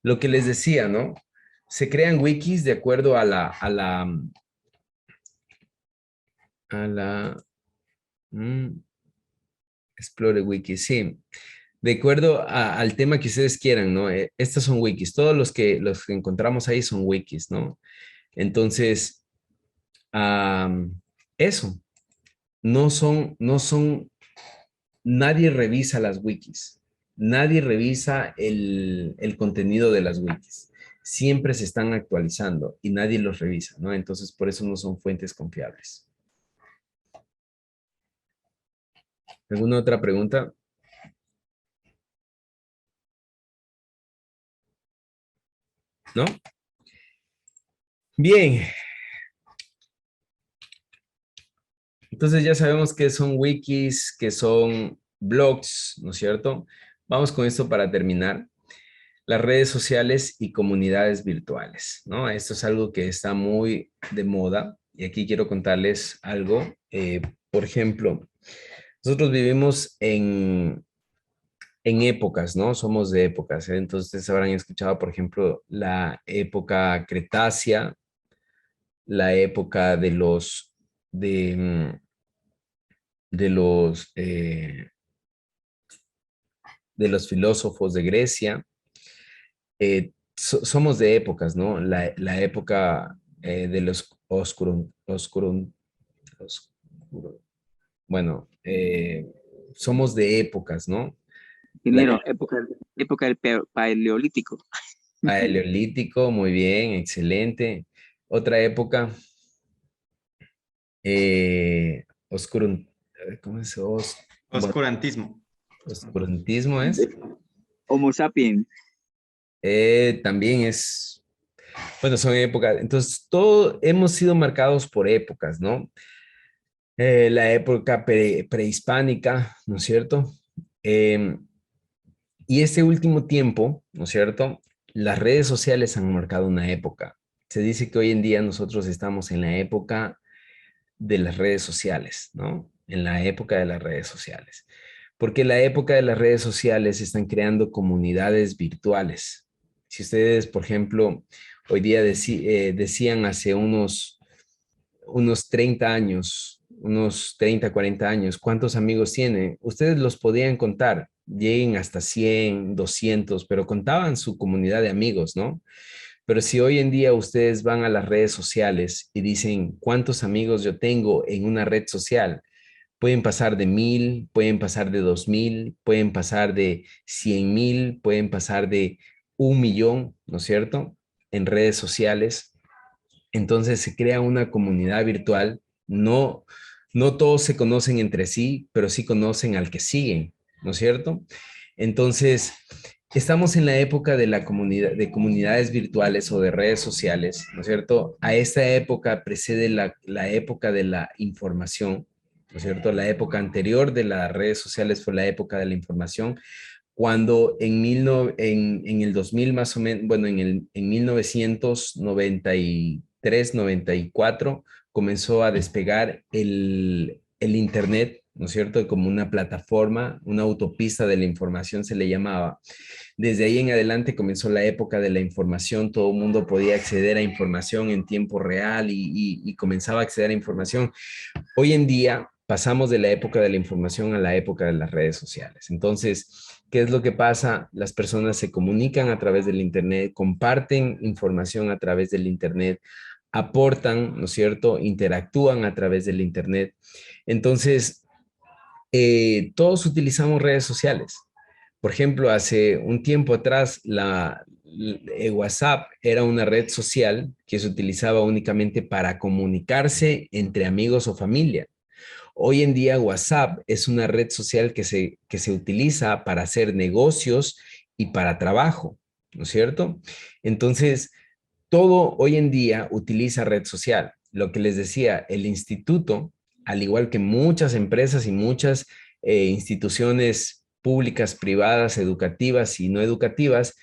lo que les decía, ¿no? Se crean wikis de acuerdo a la Explore Wiki, sí. De acuerdo al tema que ustedes quieran, ¿no? Estas son wikis. Todos los que encontramos ahí son wikis, ¿no? Entonces, eso. No son, nadie revisa las wikis. Nadie revisa el contenido de las wikis. Siempre se están actualizando y nadie los revisa, ¿no? Entonces, por eso no son fuentes confiables. ¿Alguna otra pregunta? ¿No? Bien. Entonces ya sabemos que son wikis, que son blogs, ¿no es cierto? Vamos con esto para terminar. Las redes sociales y comunidades virtuales, ¿no? Esto es algo que está muy de moda y aquí quiero contarles algo. Por ejemplo, nosotros vivimos en épocas, ¿no? Somos de épocas, ¿eh? Entonces ustedes habrán escuchado, por ejemplo, la época cretácea, la época de, mm, de los filósofos de Grecia. Somos de épocas, ¿no? La época de los bueno, somos de épocas, ¿no? La Ingeniero, época del paleolítico. Paleolítico, muy bien, excelente. Otra época, oscurun, ¿cómo es? Bueno, Oscurantismo. oscurantismo es. Homo sapiens. También es, bueno, son épocas, entonces todos hemos sido marcados por épocas, ¿no? La época prehispánica, ¿no es cierto? Y este último tiempo, ¿no es cierto? Las redes sociales han marcado una época. Se dice que hoy en día nosotros estamos en la época de las redes sociales, ¿no? En la época de las redes sociales. Porque la época de las redes sociales están creando comunidades virtuales. Si ustedes, por ejemplo, hoy día decían hace unos 30 años, unos 30, 40 años, ¿cuántos amigos tienen? Ustedes los podían contar, lleguen hasta 100, 200, pero contaban su comunidad de amigos, ¿no? Pero si hoy en día ustedes van a las redes sociales y dicen cuántos amigos yo tengo en una red social, pueden pasar de 1000, pueden pasar de 2000, pueden pasar de 100,000, pueden pasar de 1 millón, ¿no es cierto? En redes sociales. Entonces se crea una comunidad virtual. No, no todos se conocen entre sí, pero sí conocen al que siguen, ¿no es cierto? Entonces, estamos en la época de la comunidad, de comunidades virtuales o de redes sociales, ¿no es cierto? A esta época precede la época de la información, ¿no es cierto? La época anterior de las redes sociales fue la época de la información, cuando en el 2000 más o menos, bueno, en 1993, 94, comenzó a despegar el Internet, ¿no es cierto? Como una plataforma, una autopista de la información se le llamaba. Desde ahí en adelante comenzó la época de la información, todo el mundo podía acceder a información en tiempo real y comenzaba a acceder a información. Hoy en día pasamos de la época de la información a la época de las redes sociales. Entonces, ¿qué es lo que pasa? Las personas se comunican a través del Internet, comparten información a través del Internet, aportan, ¿no es cierto? Interactúan a través del Internet. Entonces, todos utilizamos redes sociales. Por ejemplo, hace un tiempo atrás, WhatsApp era una red social que se utilizaba únicamente para comunicarse entre amigos o familia. Hoy en día WhatsApp es una red social que se utiliza para hacer negocios y para trabajo, ¿no es cierto? Entonces, todo hoy en día utiliza red social. Lo que les decía, el instituto, al igual que muchas empresas y muchas instituciones públicas, privadas, educativas y no educativas,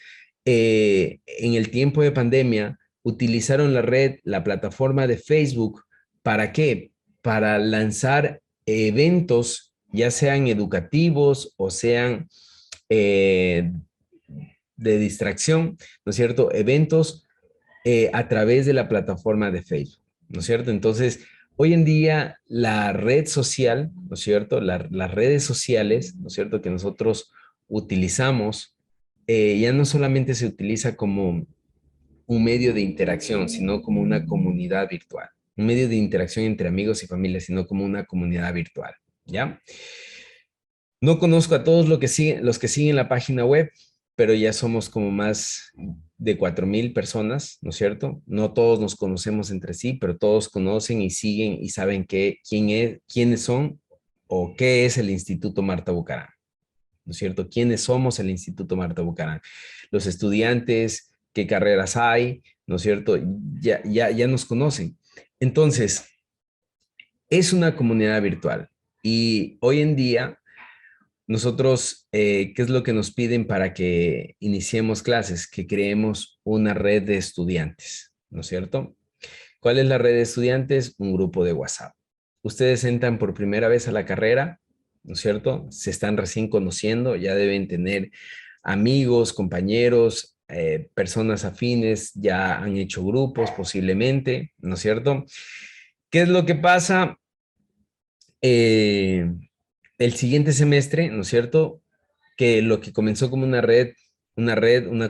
en el tiempo de pandemia utilizaron la red, la plataforma de Facebook. ¿Para qué? Para lanzar eventos, ya sean educativos o sean de distracción, ¿no es cierto? Eventos a través de la plataforma de Facebook, ¿no es cierto? Entonces, hoy en día la red social, ¿no es cierto? Las redes sociales, ¿no es cierto? Que nosotros utilizamos, ya no solamente se utiliza como un medio de interacción, sino como una comunidad virtual. Un medio de interacción entre amigos y familia, sino como una comunidad virtual, ¿ya? No conozco a todos los que siguen la página web, pero ya somos como más de 4,000 personas, ¿no es cierto? No todos nos conocemos entre sí, pero todos conocen y siguen y saben quiénes son o qué es el Instituto Marta Bucarán, ¿no es cierto? ¿Quiénes somos el Instituto Marta Bucarán? Los estudiantes, qué carreras hay, ¿no es cierto? Ya nos conocen. Entonces, es una comunidad virtual y hoy en día nosotros, ¿qué es lo que nos piden para que iniciemos clases? Que creemos una red de estudiantes, ¿no es cierto? ¿Cuál es la red de estudiantes? Un grupo de WhatsApp. Ustedes entran por primera vez a la carrera, ¿no es cierto? Se están recién conociendo, ya deben tener amigos, compañeros, personas afines, ya han hecho grupos posiblemente, ¿no es cierto? ¿Qué es lo que pasa? El siguiente semestre, ¿no es cierto? Que lo que comenzó como una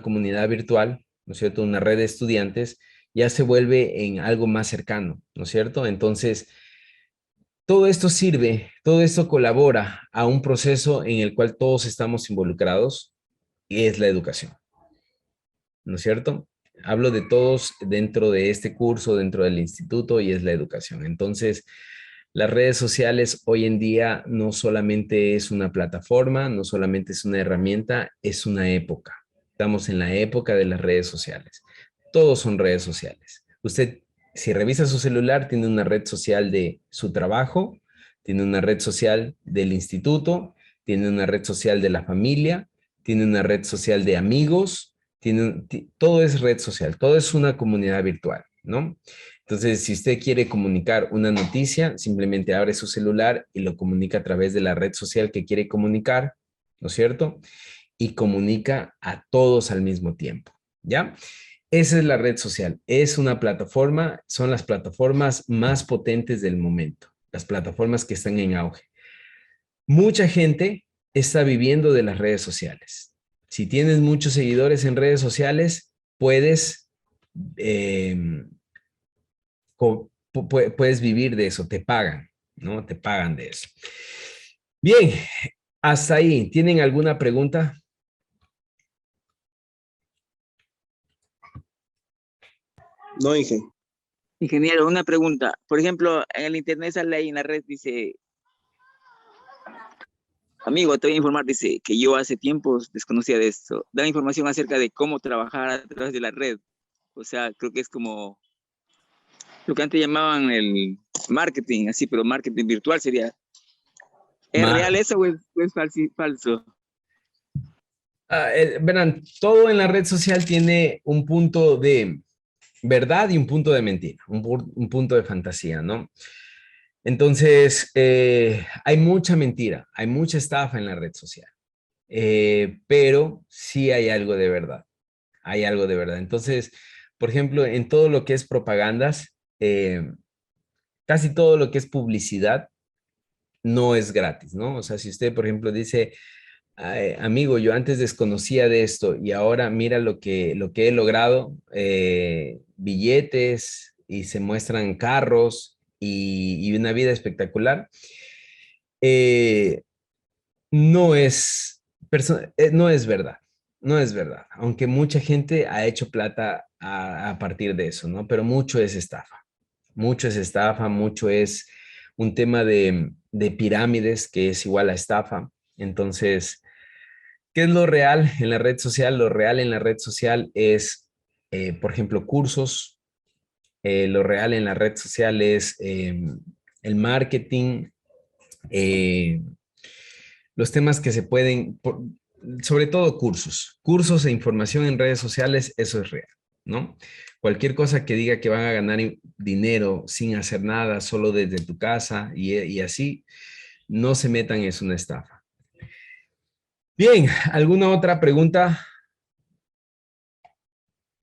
comunidad virtual, ¿no es cierto? Una red de estudiantes, ya se vuelve en algo más cercano, ¿no es cierto? Entonces, todo esto sirve, todo esto colabora a un proceso en el cual todos estamos involucrados y es la educación, ¿no es cierto? Hablo de todos dentro de este curso, dentro del instituto y es la educación. Entonces, las redes sociales hoy en día no solamente es una plataforma, no solamente es una herramienta, es una época. Estamos en la época de las redes sociales. Todos son redes sociales. Usted, si revisa su celular, tiene una red social de su trabajo, tiene una red social del instituto, tiene una red social de la familia, tiene una red social de amigos, todo es red social, todo es una comunidad virtual. ¿no? Entonces, si usted quiere comunicar una noticia, simplemente abre su celular y lo comunica a través de la red social que quiere comunicar, ¿no es cierto? Y comunica a todos al mismo tiempo, ¿ya? Esa es la red social. Es una plataforma, son las plataformas más potentes del momento, las plataformas que están en auge. Mucha gente está viviendo de las redes sociales. Si tienes muchos seguidores en redes sociales, puedes, puedes vivir de eso, te pagan, ¿no? Te pagan de eso. Bien, hasta ahí. ¿Tienen alguna pregunta? No, Inge. Ingeniero, una pregunta. Por ejemplo, en el internet sale ahí en la red, dice, amigo, te voy a informar, dice, que yo hace tiempos desconocía de esto. Da información acerca de cómo trabajar a través de la red. O sea, creo que es como lo que antes llamaban el marketing, así, pero marketing virtual sería. ¿Es real eso o es falso? Verán, todo en la red social tiene un punto de verdad y un punto de mentira, un punto de fantasía, ¿no? Entonces, hay mucha mentira, hay mucha estafa en la red social, pero sí hay algo de verdad, hay algo de verdad. Entonces, por ejemplo, en todo lo que es propagandas, casi todo lo que es publicidad no es gratis, ¿no? O sea, si usted, por ejemplo, dice, "Ay, amigo, yo antes desconocía de esto y ahora mira lo que he logrado, billetes y se muestran carros y una vida espectacular, eh, no es, no es verdad, no es verdad, aunque mucha gente ha hecho plata a partir de eso, ¿no? Pero mucho es estafa, mucho es un tema de pirámides que es igual a estafa. Entonces, ¿qué es lo real en la red social? Lo real en la red social es, por ejemplo, cursos. Lo real en la red social es el marketing, eh, los temas que se pueden, sobre todo cursos. Cursos e información en redes sociales, eso es real, ¿no? Cualquier cosa que diga que van a ganar dinero sin hacer nada, solo desde tu casa y así, no se metan, es una estafa. Bien, ¿alguna otra pregunta?